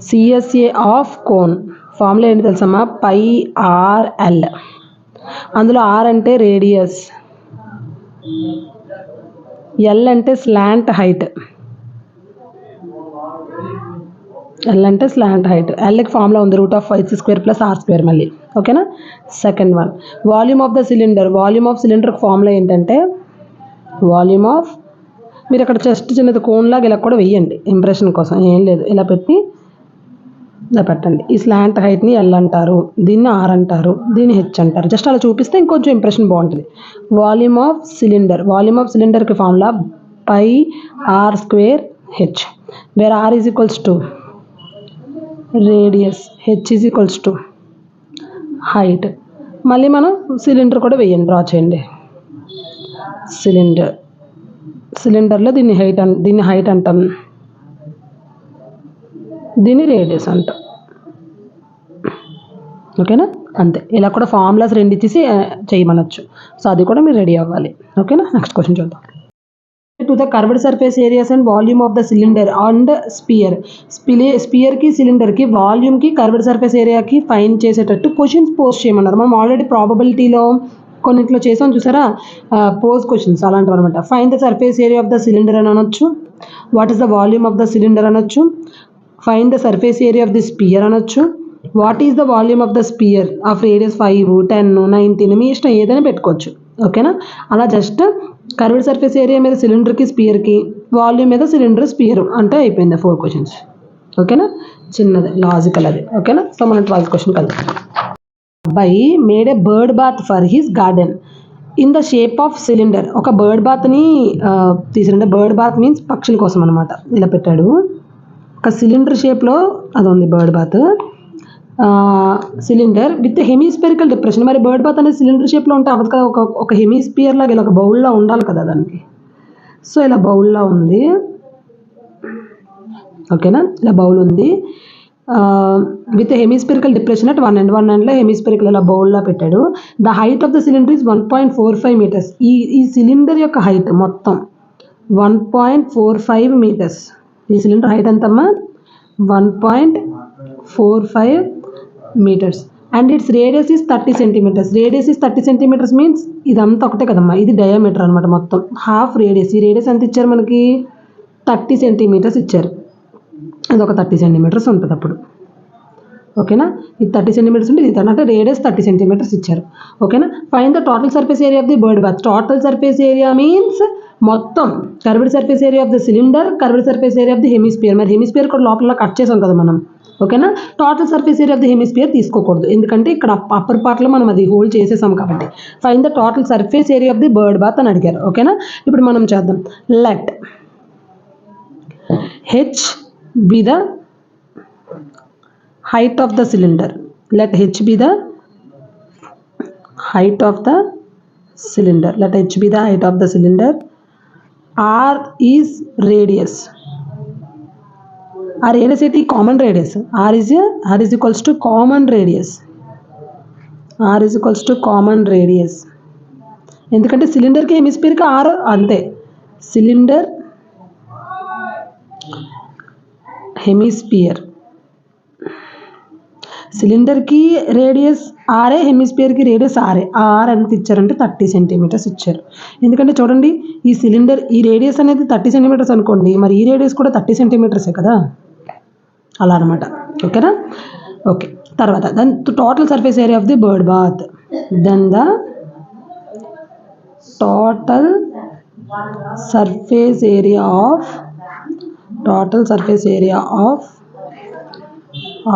CSA of cone formula ఏంటి తెలుసమ్మా, πRL. అందులో R అంటే రేడియస్, L అంటే స్లాంట్ హైట్. Lకి ఫార్ములా ఉంది √5c² + r² మళ్ళీ. ఓకేనా. Second one volume of the cylinder. Volume of సిలిండర్కి ఫార్ములా ఏంటంటే మీరు అక్కడ జస్ట్ చిన్నది కోన్లాగా ఇలా కూడా వెయ్యండి ఇంప్రెషన్ కోసం, ఏం లేదు. ఇలా పెట్టండి. ఈ స్లాంట్ హైట్ని L అంటారు, దీన్ని R అంటారు, దీన్ని H అంటారు. జస్ట్ అలా చూపిస్తే ఇంకొంచెం ఇంప్రెషన్ బాగుంటుంది. వాల్యూమ్ ఆఫ్ సిలిండర్కి formula πr²h, where R = radius, H = height. మళ్ళీ మనం సిలిండర్ కూడా వేయండి, డ్రా చేయండి. సిలిండర్లో దీన్ని హైట్ అంటాం, దీన్ని రేడియస్ అంటాం. ఓకేనా. అంతే. ఇలా కూడా ఫార్ములాస్ 2 ఇచ్చేసి చేయమనొచ్చు. సో అది కూడా మీరు రెడీ అవ్వాలి. ఓకేనా. నెక్స్ట్ క్వశ్చన్ చూద్దాం. To the curved surface areas and volume of the cylinder and స్పియర్కి, సిలిండర్కి, వాల్యూమ్కి, కర్వ్డ్ సర్ఫేస్ ఏరియాకి ఫైండ్ చేసేటట్టు క్వశ్చన్స్ పోస్ట్ చేయమన్నారు. మనం ఆల్రెడీ ప్రాబబిలిటీలో కొన్నిట్లో చేసాం చూసారా, పోజ్ క్వశ్చన్స్ అలాంటివి అనమాట. Find the surface area of the cylinder అని అనొచ్చు. What is the volume of the cylinder అనొచ్చు. Find the surface area of the sphere అనొచ్చు. What is the volume of the sphere of radius 5, 10, 19 మీ ఇష్టం ఏదైనా పెట్టుకోవచ్చు. ఓకేనా. అలా జస్ట్ కర్వ్డ్ సర్ఫేస్ ఏరియా మీద సిలిండర్కి, స్పియర్కి, వాల్యూమ్ మీద సిలిండర్, స్పియర్ అంటే అయిపోయింది 4 క్వశ్చన్స్. ఓకేనా. చిన్నది లాజికల్ అది. ఓకేనా. సో మనం 12th క్వశ్చన్ కలుద్దాం. అబ్బాయి made a bird bath for his garden in the shape of cylinder. ఒక బర్డ్ బాత్ని తీసిరంటే, బర్డ్ బాత్ మీన్స్ పక్షుల కోసం అనమాట. ఇలా పెట్టాడు. ఒక సిలిండర్ షేప్లో అది ఉంది bird bath. Cylinder with hemispherical depression. మరి బర్డ్ బాత్ అనేది సిలిండర్ షేప్లో ఉంటే అవ్వదు కదా, ఒక హెమిస్పియర్ లాగా ఇలా ఒక బౌల్లో ఉండాలి కదా దానికి. సో ఇలా బౌల్లో ఉంది. ఓకేనా. ఇలా బౌల్ ఉంది with hemispherical depression at 1 end. 1 endలో హెమిస్పెరికల్ ఇలా బౌల్లో పెట్టాడు. The height of the cylinder is 1.45 meters. ఈ సిలిండర్ యొక్క హైట్ మొత్తం 1.45 meters. ఈ సిలిండర్ హైట్ ఎంతమ్మా, 1.45 meters. And its radius is 30 centimeters. Radius is 30 centimeters means ఇదంతా ఒకటే కదమ్మా, ఇది డయామీటర్ అనమాట. మొత్తం హాఫ్ రేడియస్. ఈ రేడియస్ ఎంత ఇచ్చారు మనకి, 30 centimeters ఇచ్చారు. ఇది ఒక 30 centimeters ఉంటుంది అప్పుడు. ఓకేనా. ఇది 30 centimeters ఉంటుంది, ఇది అంటే రేడియస్ 30 centimeters ఇచ్చారు. ఓకేనా. Find the total surface area of the bird bath. Total surface area means మొత్తం curved surface area of the cylinder, curved surface area of the hemisphere. మరి హెమిస్పియర్ కూడా లోపల కట్ చేసాం కదా మనం. ఓకేనా. Total surface area of the hemisphere తీసుకోకూడదు, ఎందుకంటే ఇక్కడ అప్పర్ పార్ట్లో మనం అది హోల్డ్ చేసేసాం కాబట్టి. Find the total surface area of the bird bath అని అడిగారు. ఓకేనా. ఇప్పుడు మనం చేద్దాం. Let H be the height of the cylinder. Let h be the height of the cylinder. Let h be the height of the cylinder. R is radius. R radius is common radius. R is equals to common radius. R is equals to common radius. ఎందుకంటే సిలిండర్కి హెమిస్పియర్కి R అంతే. Cylinder hemisphere, సిలిండర్కి radius ఆరే, హెమిస్పియర్కి radius ఆరే. R ఎంత ఇచ్చారంటే 30 సెంటీమీటర్స్ ఇచ్చారు. ఎందుకంటే చూడండి, ఈ సిలిండర్ ఈ రేడియస్ అనేది 30 సెంటీమీటర్స్ అనుకోండి, మరి ఈ రేడియస్ కూడా 30 సెంటీమీటర్సే కదా, అలా అనమాట. ఓకేనా? ఓకే. తర్వాత then total surface area of the bird bath. Then the total surface area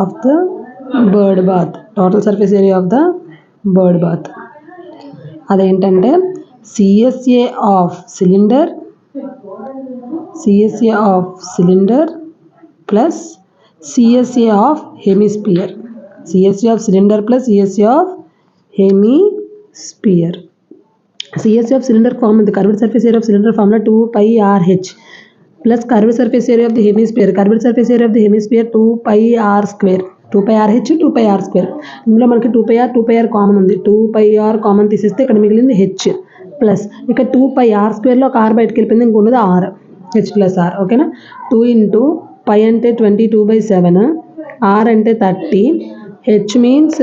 of the bird bath. Total surface area of the bird bath అదేంటంటే CSA of cylinder plus CSA of hemisphere. CSA of cylinder plus CSA of hemisphere. CSA of cylinder form the curved surface area of cylinder formula 2 pi RH plus curved surface area of the hemisphere. Curved surface area of the hemisphere 2 pi r square. 2 pi RH 2 pi r square. ఇందులో మనకి 2 pi r common ఉంది. 2 pi r common తీసేస్తే ఇక్కడ మిగిలింది h plus ఇక్కడ 2 pi r స్క్వేర్లో ఒక r బయటకు వెళ్ళిపోయింది, ఇంకొన్నది r, h ప్లస్ r. ఓకేనా? 2 ఇంటూ పై అంటే 22/7, r అంటే 30, h మీన్స్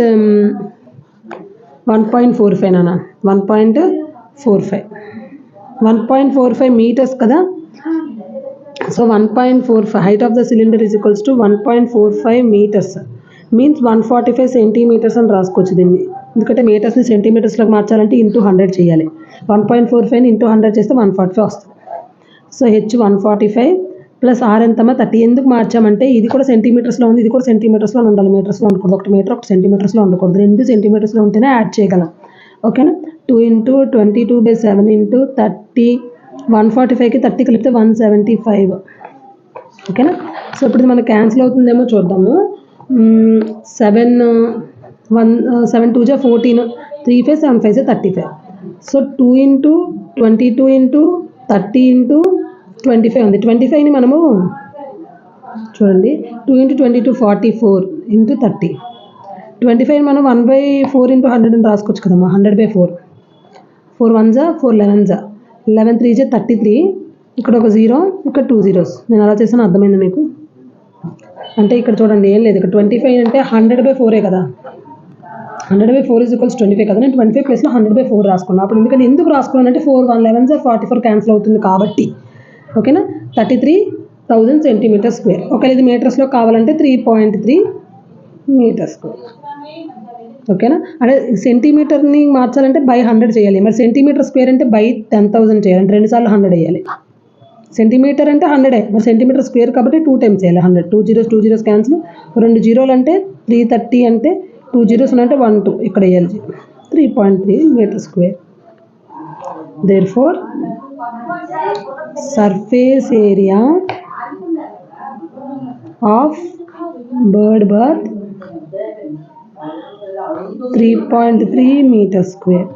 1.45 నాన్న, 1.45 meters కదా. So 1.45 height of the cylinder is equals to 1.45 meters means 145 centimeters అని రాసుకోవచ్చు దీన్ని. ఎందుకంటే మీటర్స్ని సెంటీమీటర్స్లోకి మార్చాలంటే ఇంటూ 100 చేయాలి. 1.45 ఇంటూ 100 చేస్తే 145 వస్తుంది. సో హెచ్ 145 ప్లస్ ఆర్ ఎంతమ్మా 30. ఎందుకు మార్చామంటే ఇది కూడా సెంటీమీటర్స్లో ఉంది, ఇది కూడా సెంటీమీటర్స్లో ఉండాలి, మీటర్స్లో ఉండకూడదు. ఒకటి మీటర్ ఒకటి సెంటీమీటర్స్లో ఉండకూడదు, రెండు సెంటీమీటర్స్లో ఉంటేనే యాడ్ చేయగలం. ఓకేనా? 2 ఇంటూ 22/7 ఇంటూ 30, 145కి 30 కలిపితే 175. ఓకేనా? సో ఇప్పుడు ఇది మనకు క్యాన్సిల్ అవుతుందేమో చూద్దాము. 7 2 14, 3 5 7 5 35. సో 2 ఇంటూ 22 ఇంటూ 30 ఇంటూ 25 ఉంది. 25ని మనము చూడండి, 2 ఇంటూ 22 44 ఇంటూ 30. 25 మనం 1/4 ఇంటూ 100 అని రాసుకోవచ్చు కదమ్మా. 100/4. 4 1 4 11 11 3 33. ఇక్కడ ఒక 0, ఇక్కడ 2 zeros. నేను అలా చేసాను, అర్థమైంది మీకు? అంటే ఇక్కడ చూడండి, ఏం లేదు, ఇక్కడ 25 అంటే 100/4 కదా. 100/4 is equals 25 కదా. నేను 25 ప్లేస్లో 100/4 రాసుకున్నాను. అప్పుడు ఎందుకు రాసుకున్నాను అంటే 4 1 11 44 క్యాన్సిల్ అవుతుంది కాబట్టి. ఓకేనా? 33,000 సెంటీమీటర్ స్క్వేర్. ఒకవేళ ఇది మీటర్స్లో కావాలంటే 3.3 మీటర్ స్క్వేర్. ఓకేనా? అంటే సెంటీమీటర్ని మార్చాలంటే బై 100 చేయాలి. మరి సెంటీమీటర్ స్క్వేర్ అంటే బై 10,000 చేయాలి, అంటే 2 సార్లు 100 వేయాలి. సెంటీమీటర్ అంటే 100, మరి సెంటీమీటర్ స్క్వేర్ కాబట్టి 2 times చేయాలి. 100. 2 zeros క్యాన్సిల్. 2 zeros అంటే 330, అంటే 2 zeros అంటే 1 2 ఇక్కడ వేయాలి. 3.3 meter square. Therefore, surface area of bird bath 3.3 meter square.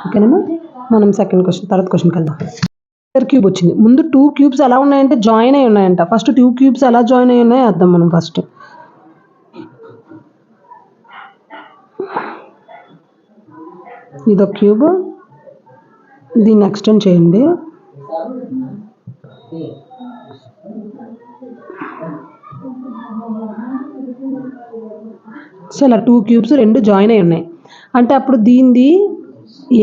ఓకేనమ్మా? మనం సెకండ్ క్వశ్చన్, తర్వాత క్వశ్చన్కి వెళ్దాం. క్యూబ్ వచ్చింది. ముందు 2 cubes ఎలా ఉన్నాయంటే జాయిన్ అయి ఉన్నాయంట. ఫస్ట్ 2 cubes ఎలా జాయిన్ అయి ఉన్నాయో అర్థం మనం ఫస్ట్. ఇదో క్యూబ్, దీన్ని ఎక్స్టెండ్ చేయండి. సో ఇలా 2 cubes రెండు జాయిన్ అయి ఉన్నాయి అంటే అప్పుడు దీనిది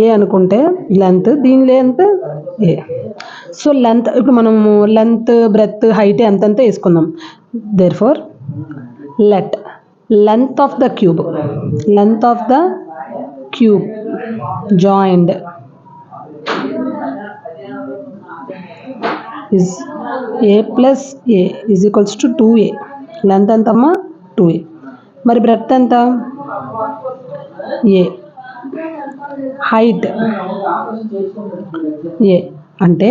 ఏ అనుకుంటే లెంత్, దీని లెంత్ ఏ. సో లెంత్ ఇప్పుడు మనము లెంత్ బ్రెత్ హైట్ ఎంతంతా వేసుకుందాం. Therefore let length of the cube joined is a plus a is equals to 2a. Length ఎంతమ్మా 2a. మరి బ్రెత్ ఎంత a. Height a. అంటే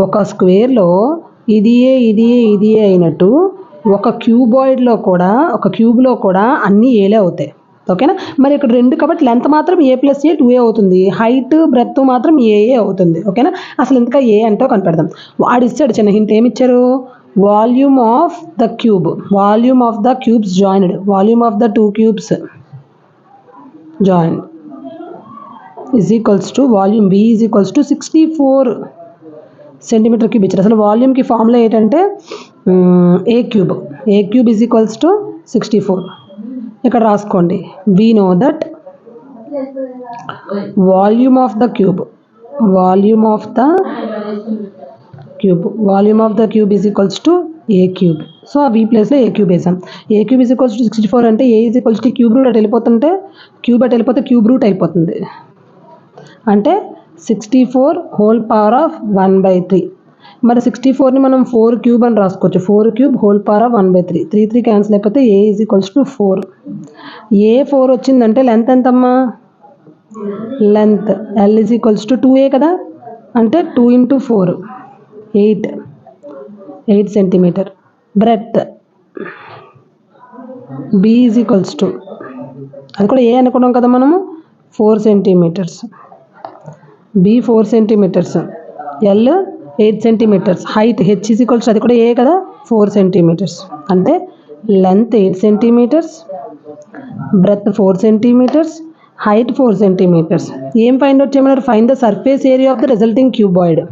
ఒక స్క్వేర్లో ఇది ఏ అయినట్టు ఒక క్యూబ్లో కూడా అన్నీ ఏలే అవుతాయి. ఓకేనా. మరి ఇక్కడ 2 కాబట్టి లెంత్ మాత్రం a + a 2a అవుతుంది. హైట్ బ్రెత్ మాత్రం a అవుతుంది. ఓకేనా. అసలు ఎందుకు ఏ అంటో కనిపెడదాం. వాడు ఇచ్చాడు చిన్న హింట్. ఏమి ఇచ్చారు? Volume of the cubes joined, volume of the 2 cubes joined is equals to volume b is equals to 64 centimeter cube ఇచ్చారు. అసలు వాల్యూమ్కి ఫార్ములా ఏంటంటే a cube is equals to 64. ఇక్కడ రాసుకోండి. We know that volume of the cube is equals to a cube. So ఆ B ప్లేస్లో a cube వేసాం. A cube is equals to 64 అంటే a is equals to cube root వెళ్ళిపోతే cube root అయిపోతుంది. అంటే 64 whole power of 1/3. మరి 64ని మనం 4 cube అని రాసుకోవచ్చు. 4 cube whole power of 1/3. 3 cancel అయిపోతే a is equals to 4. A 4 వచ్చిందంటే లెంత్ ఎంతమ్మా? Length L is equals to 2a కదా. అంటే 2 × 4 8 centimeter. Breadth B is equals to, అది కూడా ఏ అనుకున్నాం కదా మనము, 4 centimeters. B 4 centimeters, L 8 centimeters. Height H is equals అది కూడా ఏ కదా, 4 సెంటీమీటర్స్. అంటే length 8 centimeters, breadth 4 centimeters, height 4 centimeters. ఏం ఫైండ్ అవుట్ చేయమన్నారు? Find the surface area of the resulting cuboid.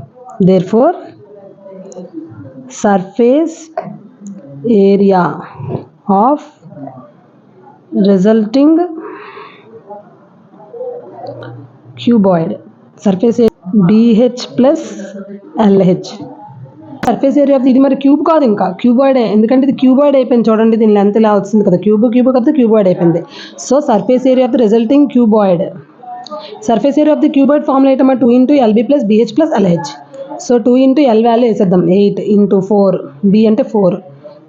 Therefore surface area of resulting cuboid, surface BH + LH. Surface area ఆఫ్ ఇది మరి cube కాదు, ఇంకా క్యూబాయిడే. ఎందుకంటే ఇది క్యూబాయిడ్ అయిపోయింది చూడండి. దీని లెంత్ ఇలా వచ్చింది కదా, క్యూబ్ కదా, క్యూబాయిడ్ అయిపోయింది. So surface area of the resulting cuboid. Surface area of the cuboid formula ఏంటమ్మా? 2 × LB + BH + LH. So 2 × L value వేసేద్దాం. 8 × 4, B అంటే 4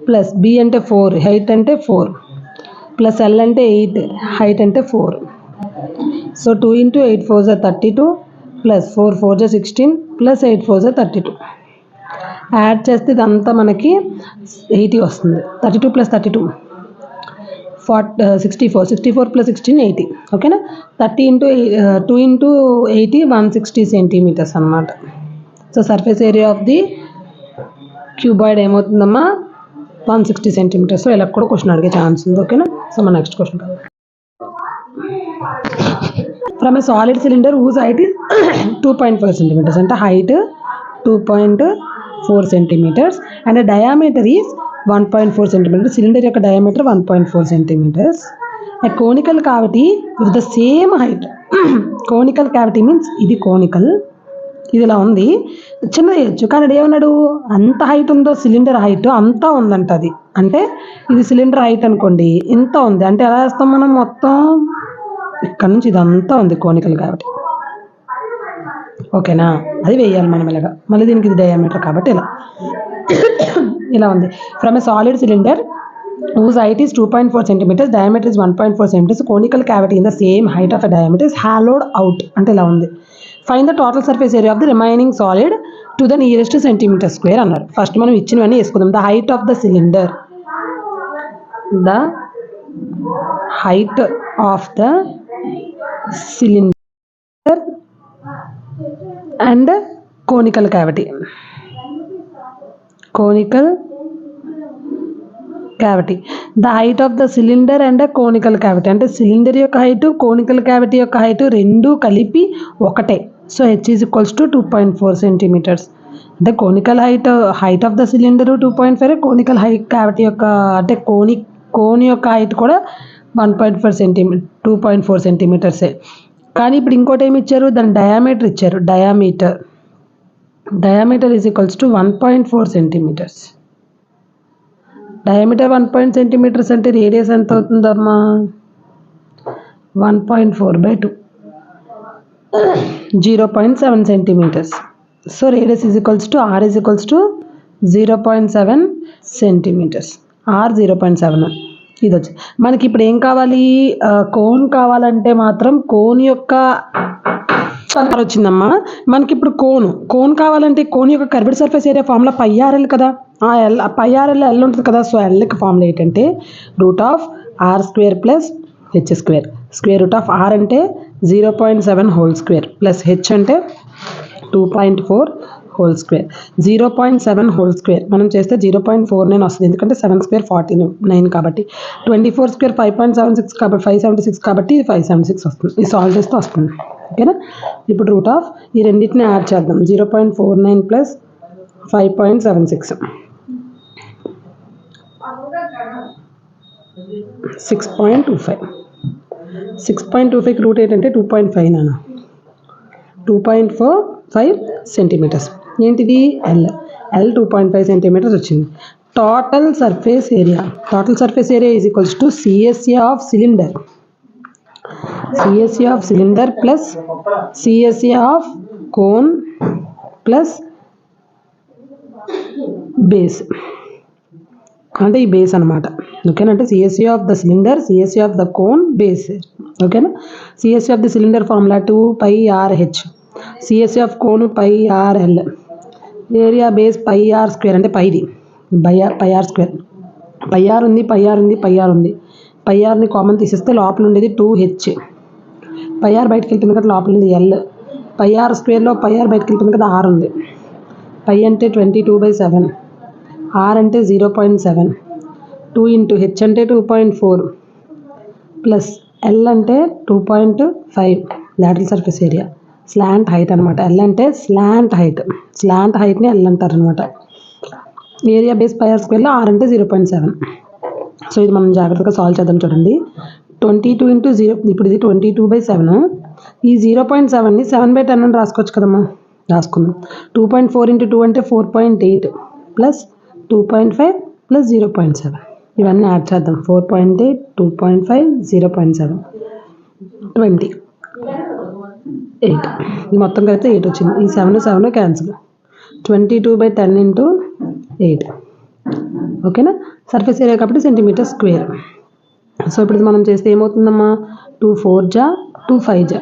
ప్లస్ B అంటే 4, హైట్ అంటే 4 ప్లస్ L అంటే 8, హైట్ అంటే 4. So 2 × 8 = 32 plus 4 × 4 = 16 plus 8 × 4 = 32. యాడ్ చేస్తే ఇదంతా మనకి 80 వస్తుంది. 32 + 32 64, 64 + 16 80. ఓకేనా. 2 × 80 160 సెంటీమీటర్స్ అన్నమాట. So surface area of the cuboid ఏమవుతుందమ్మా? 160 సెంటీమీటర్స్. సో ఇలా కూడా క్వశ్చన్ అడిగే ఛాన్స్ ఉంది. ఓకేనా. సో మన నెక్స్ట్ క్వశ్చన్ కాదు. From a solid cylinder whose height is 2.4 centimeters, అంటే height 2.4 centimeters and a diameter is 1.4 centimeters. Cylinder యొక్క diameter 1.4 centimeters. A conical cavity with the same height. conical cavity means ఇది conical, ఇది ఇలా ఉంది, చిన్నది వేయచ్చు. కానీ ఏమన్నాడు? అంత హైట్ ఉందో, సిలిండర్ హైట్ అంతా ఉందంట. అది అంటే ఇది సిలిండర్ హైట్ అనుకోండి, ఇంత ఉంది అంటే ఎలా వేస్తాం మనం? మొత్తం ఇక్కడ నుంచి ఇదంతా ఉంది కోనికల్ కాబట్టి. ఓకేనా. అది వేయాలి మనం ఇలాగా. మళ్ళీ దీనికి ఇది డయామీటర్ కాబట్టి ఇలా ఉంది. From a solid cylinder whose height is 2.4 centimeters, diameter is 1.4 centimeters, conical cavity in the same height of a diameter is hollowed out అంటే ఇలా ఉంది. Find the total surface area of the remaining solid to the nearest centimetre square అన్నారు. First మనం ఇచ్చినవన్నీ వేసుకుందాం. The height of the cylinder, the height of the cylinder and conical cavity. The height of the cylinder and conical cavity అంటే cylinder యొక్క height, conical cavity యొక్క height రెండు కలిపి ఒకటే. So H is equals to 2.4 centimetres. అంటే conical height of the cylinder 2.4, conical cavity యొక్క అంటే కోని యొక్క హైట్ కూడా 2.4 సెంటీమీటర్సే. కానీ ఇప్పుడు ఇంకోటి ఏమి ఇచ్చారు? దాని డయామీటర్ ఇచ్చారు. Diameter is equals to 1.4 centimeters. Diameter 1 centimeters అంటే రేడియస్ ఎంత అవుతుందమ్మా? 1.4/2, 0.7 centimeters. So radius is equals to R is equals to 0.7 centimeters. R 0.7. ఇది వచ్చి మనకి ఇప్పుడు ఏం కావాలి? కోన్ కావాలంటే మాత్రం కోన్ యొక్క వచ్చిందమ్మా. మనకి ఇప్పుడు కోన్ కావాలంటే కోన్ యొక్క curved surface area formula πRL కదా. ఆ ఎల్ πRL ఎల్ ఉంటుంది కదా. సో ఎల్కి ఫార్ములా ఏంటంటే √r² plus h². Square root of r అంటే 0.7 హోల్ స్క్వేర్ ప్లస్ h అంటే 2.4 హోల్ స్క్వేర్. 0.7 హోల్ స్క్వేర్ మనం చేస్తే 0.49 వస్తుంది, ఎందుకంటే 7² 49 కాబట్టి. 24² 5.76 కాబట్టి 576 కాబట్టి 576 వస్తుంది. ఇది సాల్వ్ చేస్తే వస్తుంది. ఓకేనా. ఇప్పుడు రూట్ ఆఫ్ ఈ రెండింటిని యాడ్ చేద్దాం. 0.49 ప్లస్ 5.76 6.25. 6.25కి రూట్ ఏంటంటే 2.5 నాన్న. 2.45 సెంటీమీటర్స్. ఏంటిది ఎల్ 2.5 సెంటీమీటర్స్ వచ్చింది. Total surface area is equals to CSA of cylinder. CSA of cylinder plus CSA of cone plus base, అంటే ఈ బేస్ అనమాట. ఓకేనా. అంటే CSA of the cylinder, CSA of the cone, base. ఓకేనా. CSA of the cylinder formula 2πRH, CSA of cone πRL, area base πr² అంటే పైది πr². πr ఉంది. πrని common తీసేస్తే లోపల ఉండేది 2h. πr బయటకు వెళ్తుంది కదా, లోపల ఉంది L. πr²లో πr బయటకు వెళ్తుంది కదా, r ఉంది. π అంటే 22/7, r అంటే 0.7, 2 ఇంటూ h అంటే 2.4 ప్లస్ L అంటే 2.5 lateral surface area. Slant height అనమాట. L అంటే స్లాంట్ హైట్ని L అంటారు అనమాట. ఏరియా బేస్ πr²లో r అంటే 0.7. సో ఇది మనం జాగ్రత్తగా సాల్వ్ చేద్దాం. చూడండి, 22 ఇంటూ 0, ఇప్పుడు ఇది 22/7. ఈ 0.7ని 7/10 అని రాసుకోవచ్చు కదమ్మా. రాసుకుందాం. 2.4 ఇంటూ 2 అంటే 4.8 ప్లస్ 2.5 ప్లస్ 0.7. ఇవన్నీ యాడ్ చేద్దాం. 4.8, 2.5, 0.7, 28. ఇది మొత్తం కలిపితే 8 వచ్చింది. ఈ 7 క్యాన్సిల్. 22/10 ఇంటూ 8. ఓకేనా. సర్ఫేస్ ఏరియా కాబట్టి సెంటీమీటర్ స్క్వేర్. సో ఇప్పుడు మనం చేస్తే ఏమవుతుందమ్మా, 2 4 జా 2 5 జా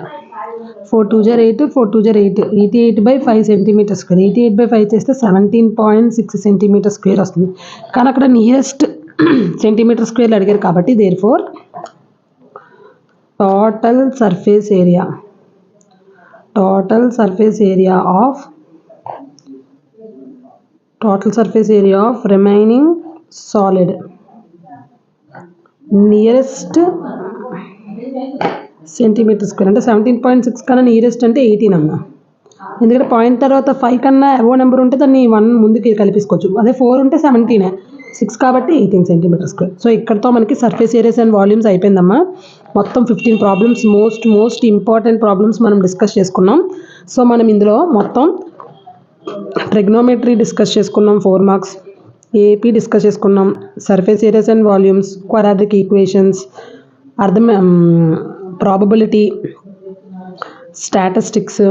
4 2 జా 8, 4 2 జా 8, 88/5 సెంటీమీటర్ స్క్వేర్. 88/5 చేస్తే 17.6 సెంటీమీటర్ స్క్వేర్ వస్తుంది. కానీ అక్కడ నియరెస్ట్ సెంటీమీటర్ స్క్వేర్లు అడిగారు కాబట్టి therefore total surface area of remaining solid nearest centimetre square అంటే 17.6 కన్నా నియరెస్ట్ అంటే 18 అమ్మ. ఎందుకంటే పాయింట్ తర్వాత 5 కన్నా ఎవో నెంబర్ ఉంటే దాన్ని 1 ముందుకి కలిపేసుకోవచ్చు. అదే 4 ఉంటే 17, 6 కాబట్టి 18 సెంటీమీటర్ స్క్వేర్. సో ఇక్కడతో మనకి సర్ఫేస్ ఏరియాస్ అండ్ వాల్యూమ్స్ అయిపోయిందమ్మా. మొత్తం 15 ప్రాబ్లమ్స్, మోస్ట్ ఇంపార్టెంట్ ప్రాబ్లమ్స్ మనం డిస్కస్ చేసుకున్నాం. సో మనం ఇందులో మొత్తం ట్రిగ్నోమెట్రీ డిస్కస్ చేసుకున్నాం 4 మార్క్స్, ఏపీ డిస్కస్ చేసుకున్నాం, surface areas and volumes, quadratic equations, probability, statistics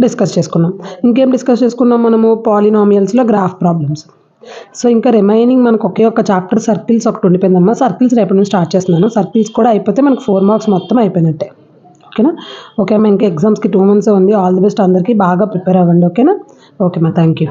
discuss చేసుకున్నాం. ఇంకేం డిస్కస్ చేసుకున్నాం మనము, పాలినామియల్స్లో గ్రాఫ్ ప్రాబ్లమ్స్. సో ఇంకా రిమైనింగ్ మనకు ఒకే ఒక చాప్టర్ సర్కిల్స్ ఒకటి ఉండిపోయిందమ్మా. సర్కిల్స్ రేపటి నుంచి స్టార్ట్ చేస్తున్నాను. సర్కిల్స్ కూడా అయిపోతే మనకు 4 మార్క్స్ మొత్తం అయిపోయినట్టే. ఓకేనా. ఓకే అమ్మా, ఇంకా ఎగ్జామ్స్కి 2 months ఉంది. ఆల్ ది బెస్ట్ అందరికీ. బాగా ప్రిపేర్ అవ్వండి. ఓకేనా. ఓకే అమ్మా, థ్యాంక్ యూ.